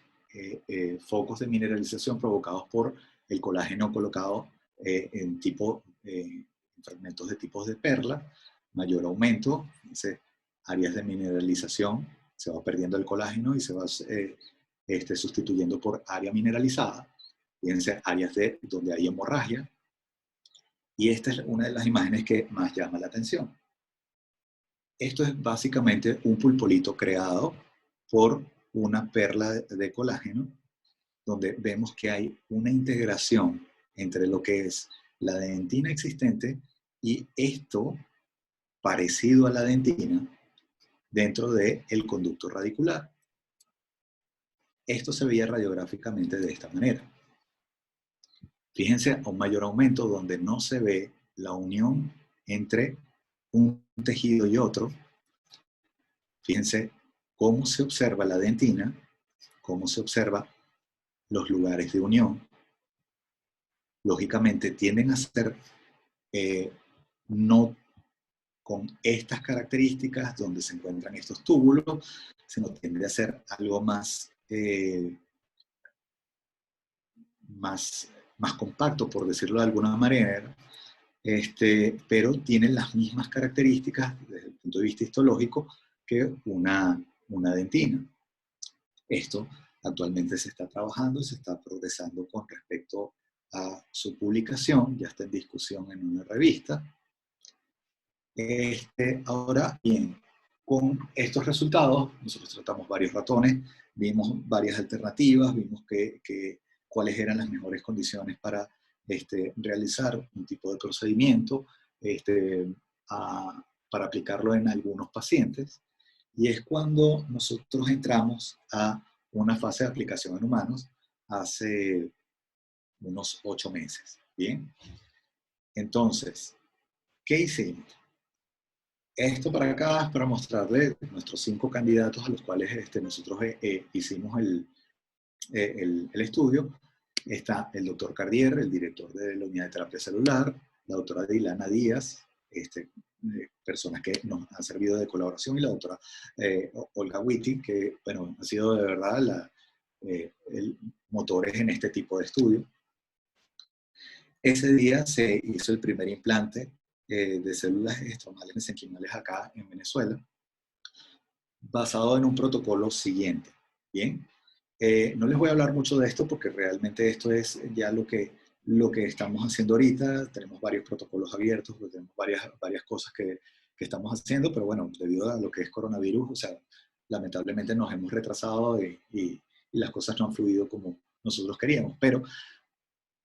focos de mineralización provocados por el colágeno colocado en fragmentos de tipos de perla, mayor aumento, fíjense, áreas de mineralización, se va perdiendo el colágeno y se va sustituyendo por área mineralizada. Fíjense, áreas donde hay hemorragia. Y esta es una de las imágenes que más llama la atención. Esto es básicamente un pulpolito creado por una perla de colágeno, donde vemos que hay una integración entre lo que es la dentina existente y esto parecido a la dentina dentro del conducto radicular. Esto se veía radiográficamente de esta manera. Fíjense a un mayor aumento donde no se ve la unión entre un tejido y otro. Fíjense cómo se observa la dentina, cómo se observa los lugares de unión. Lógicamente tienden a ser no con estas características donde se encuentran estos túbulos, sino tiende a ser algo más compacto, por decirlo de alguna manera, pero tienen las mismas características desde el punto de vista histológico que una dentina. Esto actualmente se está trabajando y se está progresando con respecto a su publicación, ya está en discusión en una revista. Ahora bien, con estos resultados, nosotros tratamos varios ratones, vimos varias alternativas, vimos cuáles eran las mejores condiciones para realizar un tipo de procedimiento para aplicarlo en algunos pacientes. Y es cuando nosotros entramos a una fase de aplicación en humanos hace unos 8 meses. ¿Bien? Entonces, ¿qué hicimos? Esto para acá es para mostrarles nuestros 5 candidatos a los cuales nosotros hicimos el estudio. Está el doctor Cardier, el director de la unidad de terapia celular, la doctora Dilana Díaz, personas que nos han servido de colaboración, y la doctora Olga Witty, que bueno, ha sido de verdad el motores en este tipo de estudio. Ese día se hizo el primer implante de células estromales mesenquimales acá en Venezuela, basado en un protocolo siguiente. Bien, no les voy a hablar mucho de esto porque realmente esto es ya lo que estamos haciendo ahorita. Tenemos varios protocolos abiertos, tenemos varias cosas que estamos haciendo, pero bueno, debido a lo que es coronavirus, o sea, lamentablemente nos hemos retrasado y las cosas no han fluido como nosotros queríamos, pero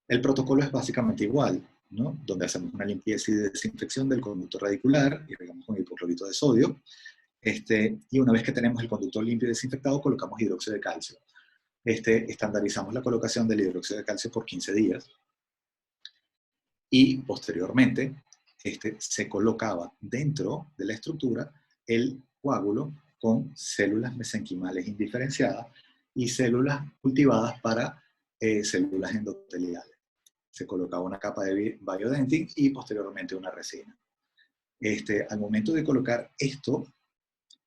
el protocolo es básicamente igual, ¿no? Donde hacemos una limpieza y desinfección del conducto radicular y regamos con hipoclorito de sodio. Y una vez que tenemos el conducto limpio y desinfectado, colocamos hidróxido de calcio. Estandarizamos la colocación del hidróxido de calcio por 15 días. Y posteriormente, se colocaba dentro de la estructura el coágulo con células mesenquimales indiferenciadas y células cultivadas para células endoteliales. Se colocaba una capa de biodentin y posteriormente una resina. Al momento de colocar esto,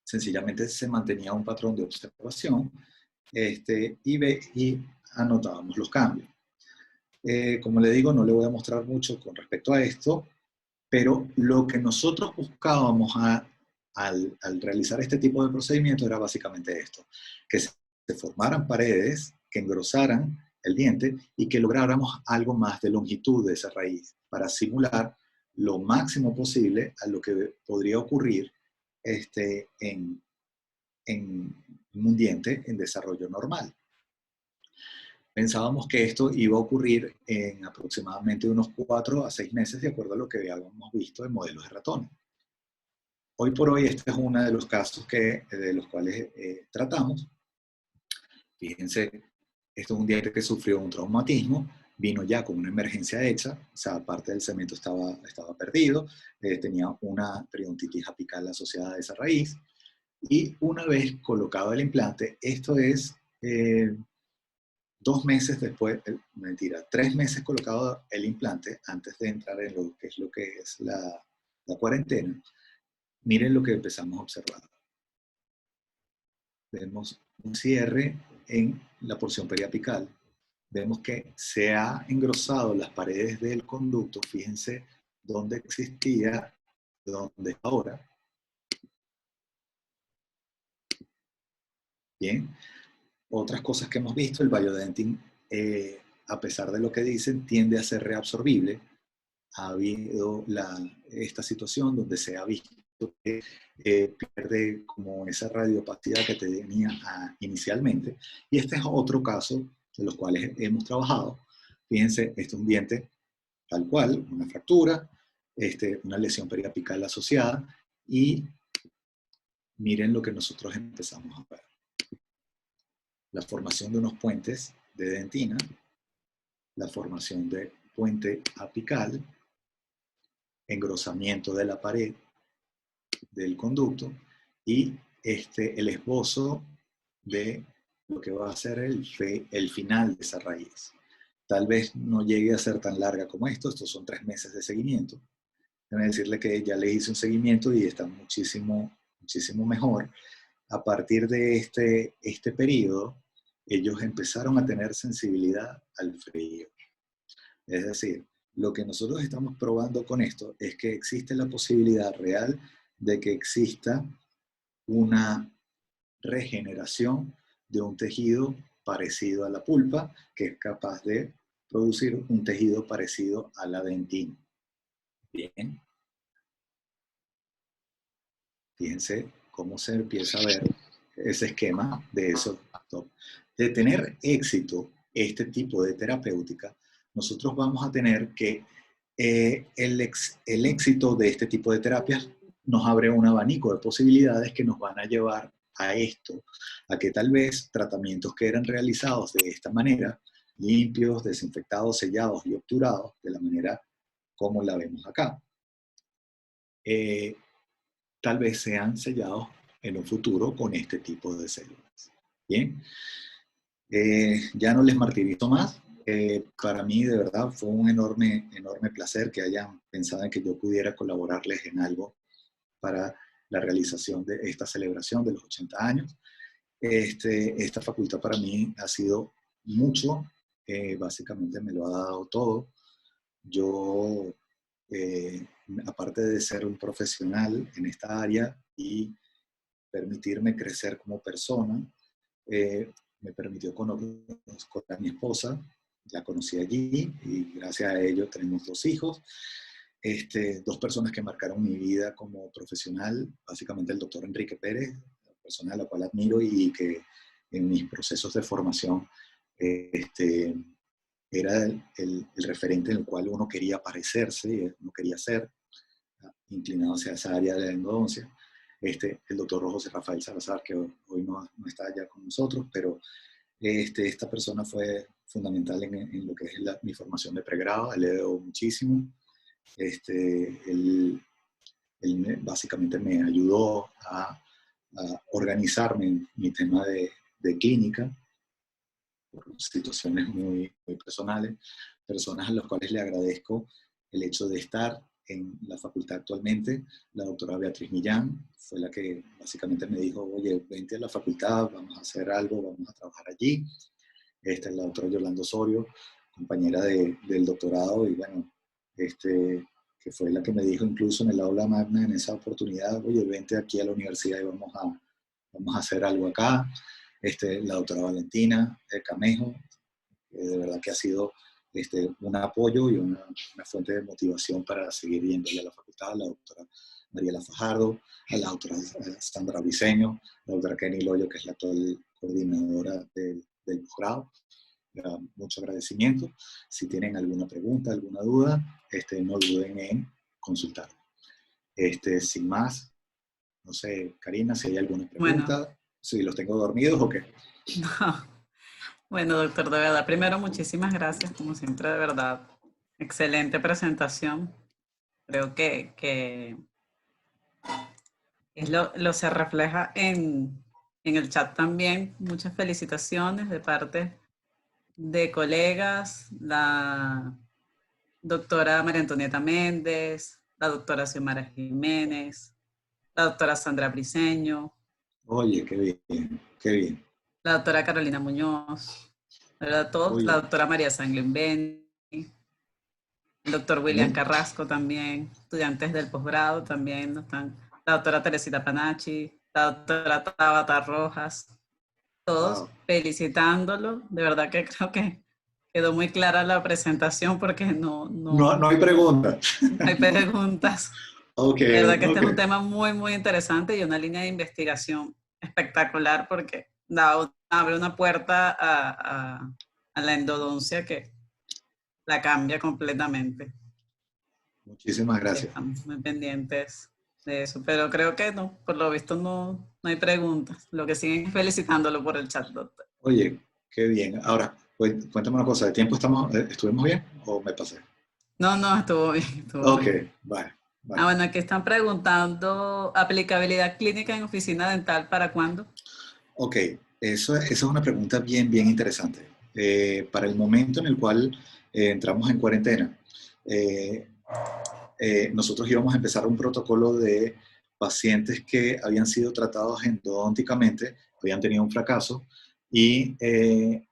sencillamente se mantenía un patrón de observación y anotábamos los cambios. Como le digo, no le voy a mostrar mucho con respecto a esto, pero lo que nosotros buscábamos al realizar este tipo de procedimiento era básicamente esto, que se formaran paredes que engrosaran el diente y que lográramos algo más de longitud de esa raíz para simular lo máximo posible a lo que podría ocurrir en un diente en desarrollo normal. Pensábamos que esto iba a ocurrir en aproximadamente unos 4 a 6 meses, de acuerdo a lo que habíamos visto en modelos de ratones. Hoy por hoy este es uno de los casos de los cuales tratamos. Fíjense, esto es un diente que sufrió un traumatismo vino ya con una emergencia hecha, o sea, parte del cemento estaba perdido, tenía una periodontitis apical asociada a esa raíz, y una vez colocado el implante, esto es 2 meses después, mentira, 3 meses colocado el implante, antes de entrar en lo que es la cuarentena, miren lo que empezamos a observar. Vemos un cierre en la porción periapical. Vemos que se ha engrosado las paredes del conducto. Fíjense dónde existía, dónde está ahora. Bien. Otras cosas que hemos visto, el Biodentin, a pesar de lo que dicen, tiende a ser reabsorbible. Ha habido esta situación donde se ha visto que pierde como esa radiopatía que tenía inicialmente. Y este es otro caso de los cuales hemos trabajado. Fíjense, este es un diente tal cual, una fractura, una lesión periapical asociada, y miren lo que nosotros empezamos a ver. La formación de unos puentes de dentina, la formación de puente apical, engrosamiento de la pared del conducto y el esbozo de lo que va a ser el final de esa raíz. Tal vez no llegue a ser tan larga como estos son 3 meses de seguimiento. Déjame decirle que ya le hice un seguimiento y está muchísimo, muchísimo mejor. A partir de este periodo, ellos empezaron a tener sensibilidad al frío. Es decir, lo que nosotros estamos probando con esto es que existe la posibilidad real de que exista una regeneración de un tejido parecido a la pulpa, que es capaz de producir un tejido parecido a la dentina. Bien. Fíjense cómo se empieza a ver ese esquema de eso. De tener éxito este tipo de terapéutica, nosotros vamos a tener que el éxito de este tipo de terapias nos abre un abanico de posibilidades que nos van a llevar a esto, a que tal vez tratamientos que eran realizados de esta manera, limpios, desinfectados, sellados y obturados, de la manera como la vemos acá, tal vez sean sellados en un futuro con este tipo de células. Bien, ya no les martirizo más. Para mí, de verdad, fue un enorme, enorme placer que hayan pensado en que yo pudiera colaborarles en algo para la realización de esta celebración de los 80 años. Esta facultad para mí ha sido mucho, básicamente me lo ha dado todo. Yo, aparte de ser un profesional en esta área y permitirme crecer como persona, me permitió conocer a mi esposa, la conocí allí y gracias a ello tenemos 2 hijos. 2 personas que marcaron mi vida como profesional, básicamente el doctor Enrique Pérez, la persona a la cual admiro y que en mis procesos de formación era el referente en el cual uno quería parecerse, uno quería ser, inclinado hacia esa área de la endodoncia. El doctor José Rafael Salazar, que hoy no está ya con nosotros, pero esta persona fue fundamental en lo que es mi formación de pregrado. Le debo muchísimo. Él básicamente me ayudó a organizarme en mi tema de clínica, por situaciones muy, muy personales, personas a las cuales le agradezco el hecho de estar en la facultad actualmente. La doctora Beatriz Millán fue la que básicamente me dijo, oye, vente a la facultad, vamos a hacer algo, vamos a trabajar allí. Esta es la doctora Yolanda Osorio, compañera del doctorado, y bueno, que fue la que me dijo incluso en el aula magna en esa oportunidad, oye, vente aquí a la universidad y vamos a hacer algo acá. La doctora Valentina Camejo, de verdad que ha sido un apoyo y una fuente de motivación para seguir yéndole a la facultad, la doctora Mariela Fajardo, a la doctora Sandra Briceño, la doctora Kenny Loyo, que es la actual coordinadora del posgrado. Mucho agradecimiento. Si tienen alguna pregunta, alguna duda, no duden en consultar. Sin más, no sé, Karina, si hay alguna pregunta, Bueno. si los tengo dormidos o qué. No, Bueno, doctor, de verdad, primero muchísimas gracias, como siempre, de verdad. Excelente presentación. Creo que es lo se refleja en el chat también. Muchas felicitaciones de parte de colegas, la doctora María Antonieta Méndez, la doctora Xiomara Jiménez, la doctora Sandra Briceño, Oye, qué bien, qué bien. la doctora Carolina Muñoz, ¿verdad? Todos, la Oye, doctora María Sanglin Beni, el doctor William bien. Carrasco también, estudiantes del posgrado también, ¿no? Están la doctora Teresita Panachi, la doctora Tabata Rojas, todos Wow. felicitándolo. De verdad que creo que quedó muy clara la presentación porque No, no hay pregunta. no hay preguntas. Ok, De verdad que este ok. es un tema muy, muy interesante y una línea de investigación espectacular porque abre una puerta a la endodoncia que la cambia completamente. Muchísimas gracias. Estamos muy pendientes de eso, pero creo que no, por lo visto no hay preguntas. Lo que siguen es felicitándolo por el chat, doctor. Oye, qué bien. Ahora, cuéntame una cosa, ¿de tiempo estuvimos bien o me pasé? No, estuvo bien, estuvo Ok, bien. vale, Ah, vale. bueno, aquí están preguntando aplicabilidad clínica en oficina dental, ¿para cuándo? Ok, esa es una pregunta bien, bien interesante. Para el momento en el cual entramos en cuarentena, eh, nosotros íbamos a empezar un protocolo de pacientes que habían sido tratados endodónticamente, habían tenido un fracaso, y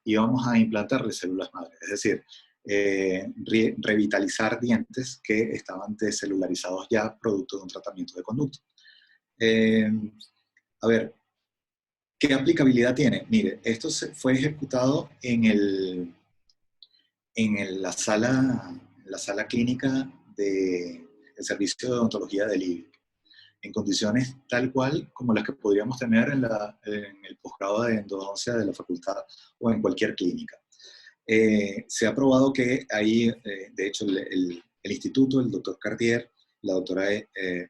íbamos a implantarles células madre, es decir, revitalizar dientes que estaban descelularizados ya producto de un tratamiento de conducto. Eh, a ver, ¿qué aplicabilidad tiene? Mire, esto fue ejecutado la sala clínica del servicio de odontología del IBI, en condiciones tal cual como las que podríamos tener en el posgrado de endodoncia de la facultad o en cualquier clínica. Se ha probado que ahí, de hecho, el instituto, el doctor Cartier, la doctora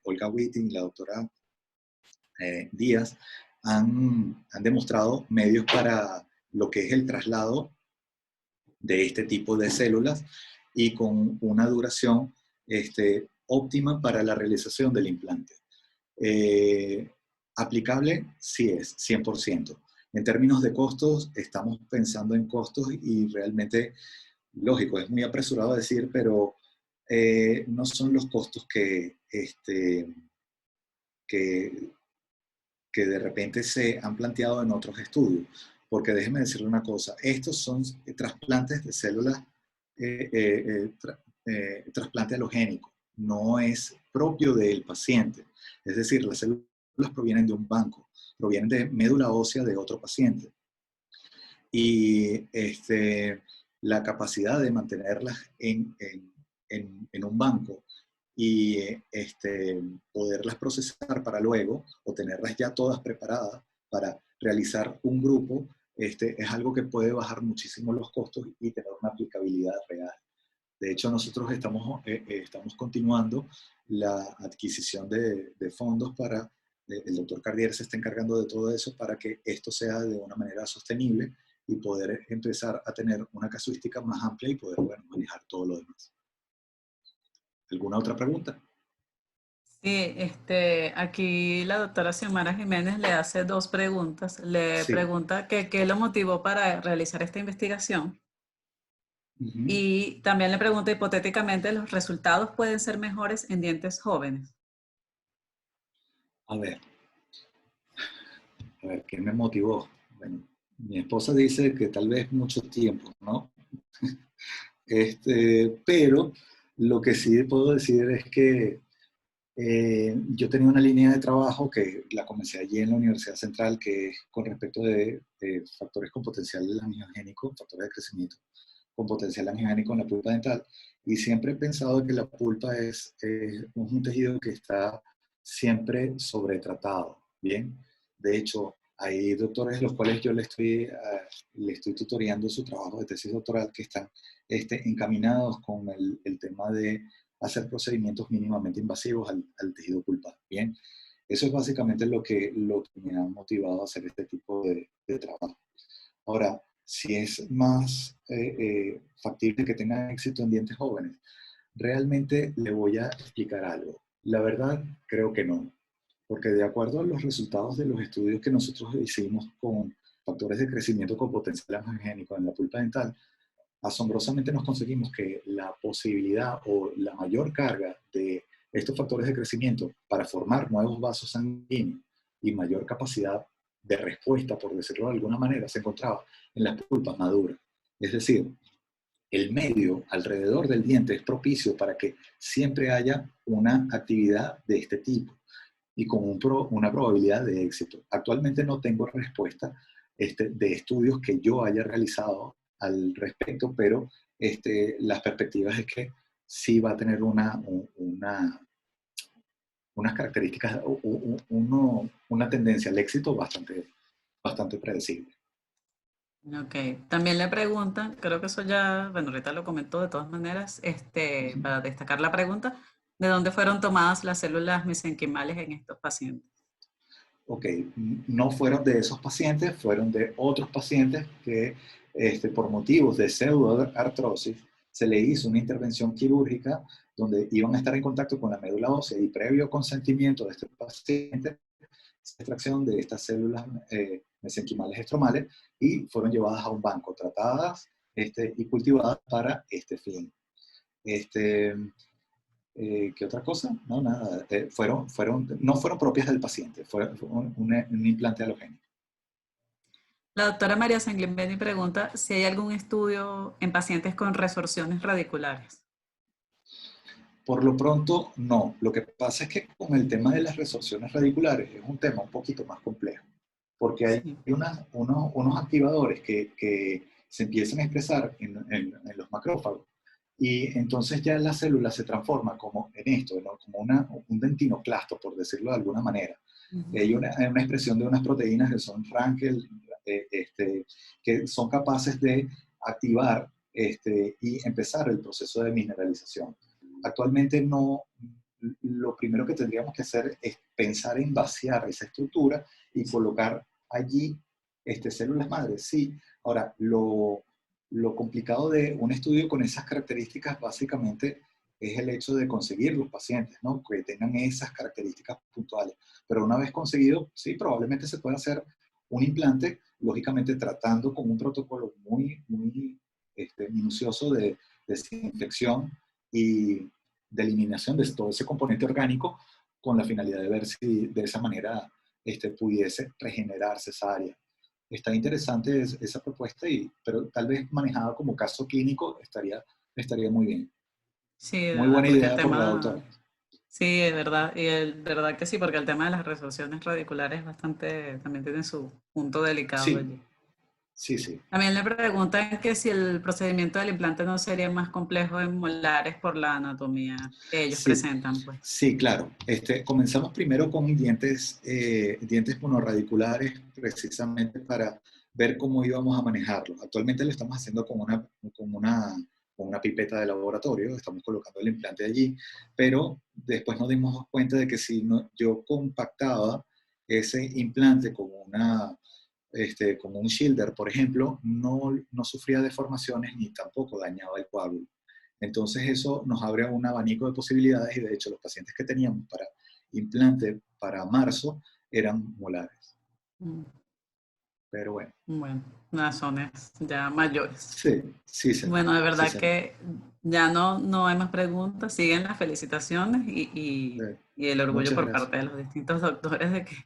Olga Witting y la doctora Díaz han demostrado medios para lo que es el traslado de este tipo de células y con una duración óptima para la realización del implante. Aplicable, sí es, 100%. En términos de costos, estamos pensando en costos y realmente, lógico, es muy apresurado decir, pero no son los costos que, que de repente se han planteado en otros estudios. Porque déjeme decirle una cosa, estos son trasplantes de células, trasplante halogénico, no es propio del paciente. Es decir, las células provienen de un banco, provienen de médula ósea de otro paciente. Y la capacidad de mantenerlas en un banco y poderlas procesar para luego o tenerlas ya todas preparadas para realizar un grupo, es algo que puede bajar muchísimo los costos y tener una aplicabilidad real. De hecho, nosotros estamos continuando la adquisición de fondos para, el doctor Cardier se está encargando de todo eso para que esto sea de una manera sostenible y poder empezar a tener una casuística más amplia y poder, bueno, manejar todo lo demás. ¿Alguna otra pregunta? Sí, aquí la doctora Xiomara Jiménez le hace dos preguntas. Le Sí. pregunta que qué lo motivó para realizar esta investigación Uh-huh. y también le pregunta hipotéticamente, ¿los resultados pueden ser mejores en dientes jóvenes? A ver, ¿qué me motivó? Bueno, mi esposa dice que tal vez mucho tiempo, ¿no? Pero lo que sí puedo decir es que yo tenía una línea de trabajo que la comencé allí en la Universidad Central, que es con respecto de factores con potencial angiogénico, factores de crecimiento con potencial angiogénico en la pulpa dental. Y siempre he pensado que la pulpa es un tejido que está siempre sobretratado, ¿bien? De hecho, hay doctores los cuales yo le estoy tutoreando su trabajo de tesis doctoral que están encaminados con el tema de hacer procedimientos mínimamente invasivos al tejido pulpar, ¿bien? Eso es básicamente lo que me ha motivado a hacer este tipo de trabajo. Ahora, si es más factible que tengan éxito en dientes jóvenes, realmente le voy a explicar algo. La verdad, creo que no, porque de acuerdo a los resultados de los estudios que nosotros hicimos con factores de crecimiento con potencial angogénico en la pulpa dental, asombrosamente nos conseguimos que la posibilidad o la mayor carga de estos factores de crecimiento para formar nuevos vasos sanguíneos y mayor capacidad de respuesta, por decirlo de alguna manera, se encontraba en las pulpas maduras. Es decir, el medio alrededor del diente es propicio para que siempre haya una actividad de este tipo y con una probabilidad de éxito. Actualmente no tengo respuesta de estudios que yo haya realizado al respecto, pero las perspectivas es que sí va a tener unas características, una tendencia al éxito bastante predecible. Ok, también le preguntan, creo que eso ya, bueno, ahorita lo comentó de todas maneras, para destacar la pregunta, ¿de dónde fueron tomadas las células mesenquimales en estos pacientes? Ok, no fueron de esos pacientes, fueron de otros pacientes que por motivos de pseudoartrosis se le hizo una intervención quirúrgica donde iban a estar en contacto con la médula ósea y previo consentimiento de este paciente, extracción de estas células mesenquimales estromales y fueron llevadas a un banco, tratadas y cultivadas para este fin. ¿Qué otra cosa? No, nada. No fueron propias del paciente, fue un implante halogénico. La doctora María Sanglimbeni pregunta si hay algún estudio en pacientes con resorciones radiculares. Por lo pronto, no. Lo que pasa es que con el tema de las resorciones radiculares es un tema un poquito más complejo, porque hay unos activadores que se empiezan a expresar en los macrófagos y entonces ya la célula se transforma como en esto, ¿no? Como un dentinoclasto, por decirlo de alguna manera. Hay una expresión de unas proteínas que son Rankel, que son capaces de activar y empezar el proceso de mineralización. Actualmente no, lo primero que tendríamos que hacer es pensar en vaciar esa estructura y colocar allí células madres. Sí, ahora, lo complicado de un estudio con esas características básicamente es el hecho de conseguir los pacientes, ¿no? Que tengan esas características puntuales. Pero una vez conseguido, sí, probablemente se puede hacer un implante, lógicamente tratando con un protocolo muy minucioso de desinfección y de eliminación de todo ese componente orgánico con la finalidad de ver si de esa manera pudiese regenerarse esa área. Está interesante esa propuesta, pero tal vez manejada como caso clínico estaría muy bien. Sí, de Muy verdad, buena porque el idea por la tema, doctora. sí, es verdad, y verdad que sí, porque el tema de las resorciones radiculares también tiene su punto delicado Sí, allí. sí. También le preguntan que si el procedimiento del implante no sería más complejo en molares por la anatomía que ellos Sí, presentan, pues. sí, claro. Comenzamos primero con dientes monorradiculares, precisamente para ver cómo íbamos a manejarlo. Actualmente lo estamos haciendo con una pipeta de laboratorio, estamos colocando el implante allí, pero después nos dimos cuenta de que si yo compactaba ese implante como un shielder, por ejemplo, no sufría deformaciones ni tampoco dañaba el coágulo. Entonces eso nos abre un abanico de posibilidades y de hecho los pacientes que teníamos para implante para marzo eran molares. Pero bueno. Bueno, razones ya mayores. Sí, señor. Bueno, de verdad Sí, que ya no hay más preguntas, siguen las felicitaciones y el orgullo muchas por gracias. parte de los distintos doctores de que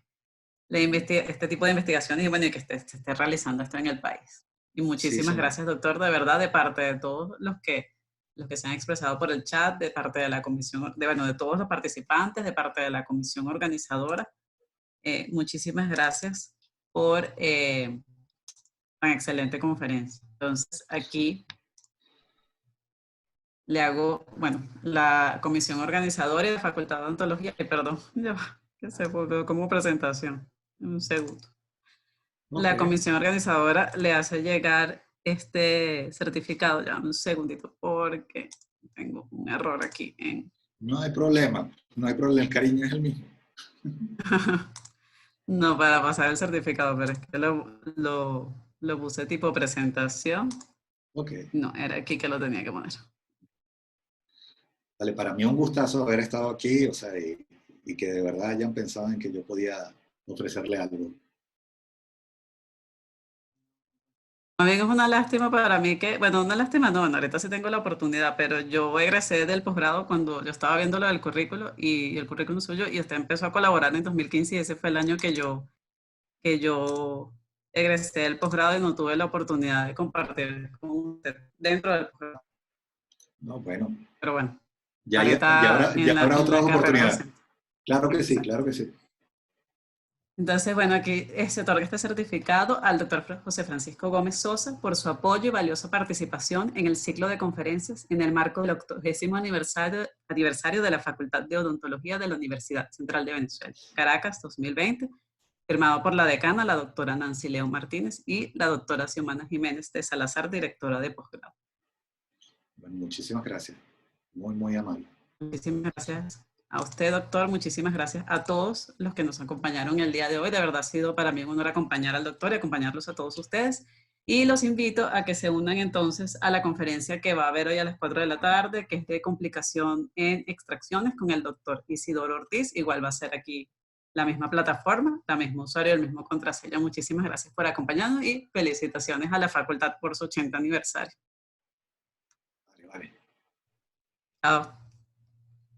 este tipo de investigaciones y que se esté realizando esto en el país. Y Sí, muchísimas señor. gracias, doctor, de verdad, de parte de todos los que se han expresado por el chat, de parte de la comisión, de todos los participantes, de parte de la comisión organizadora. Muchísimas gracias por tan excelente conferencia. Entonces, aquí le hago, la comisión organizadora y de Facultad de Odontología, perdón, ya va, que se volvió como presentación, un segundo. La Okay. comisión organizadora le hace llegar este certificado, ya un segundito, porque tengo un error aquí No hay problema, el cariño es el mismo. no, para pasar el certificado, pero es que lo lo puse tipo presentación. Ok. No, era aquí que lo tenía que poner. Vale, para mí es un gustazo haber estado aquí, o sea, y que de verdad hayan pensado en que yo podía ofrecerle algo. También es una lástima para mí que, bueno, una lástima no, bueno, ahorita sí tengo la oportunidad, pero yo egresé del posgrado cuando yo estaba viendo lo del currículo y el currículum suyo y usted empezó a colaborar en 2015 y ese fue el año que yo egresé del posgrado y no tuve la oportunidad de compartir con usted dentro del posgrado. No, bueno, Pero bueno, ya, ahorita ya habrá en la otras carrera oportunidades. docente. Claro que sí, Exacto. claro que sí. Entonces, bueno, aquí se otorga este certificado al doctor José Francisco Gómez Sosa por su apoyo y valiosa participación en el ciclo de conferencias en el marco del 80º aniversario de la Facultad de Odontología de la Universidad Central de Venezuela, Caracas 2020, firmado por la decana, la doctora Nancy León Martínez, y la doctora Xiomara Jiménez de Salazar, directora de posgrado. Bueno, muchísimas gracias. Muy, muy amable. Muchísimas gracias a usted, doctor. Muchísimas gracias a todos los que nos acompañaron el día de hoy. De verdad ha sido para mí un honor acompañar al doctor y acompañarlos a todos ustedes. Y los invito a que se unan entonces a la conferencia que va a haber hoy a las 4 de la tarde, que es de complicación en extracciones con el doctor Isidoro Ortiz. Igual va a ser aquí la misma plataforma, la misma usuario, el mismo contraseña. Muchísimas gracias por acompañarnos y felicitaciones a la facultad por su 80 aniversario. Vale, vale. Chao.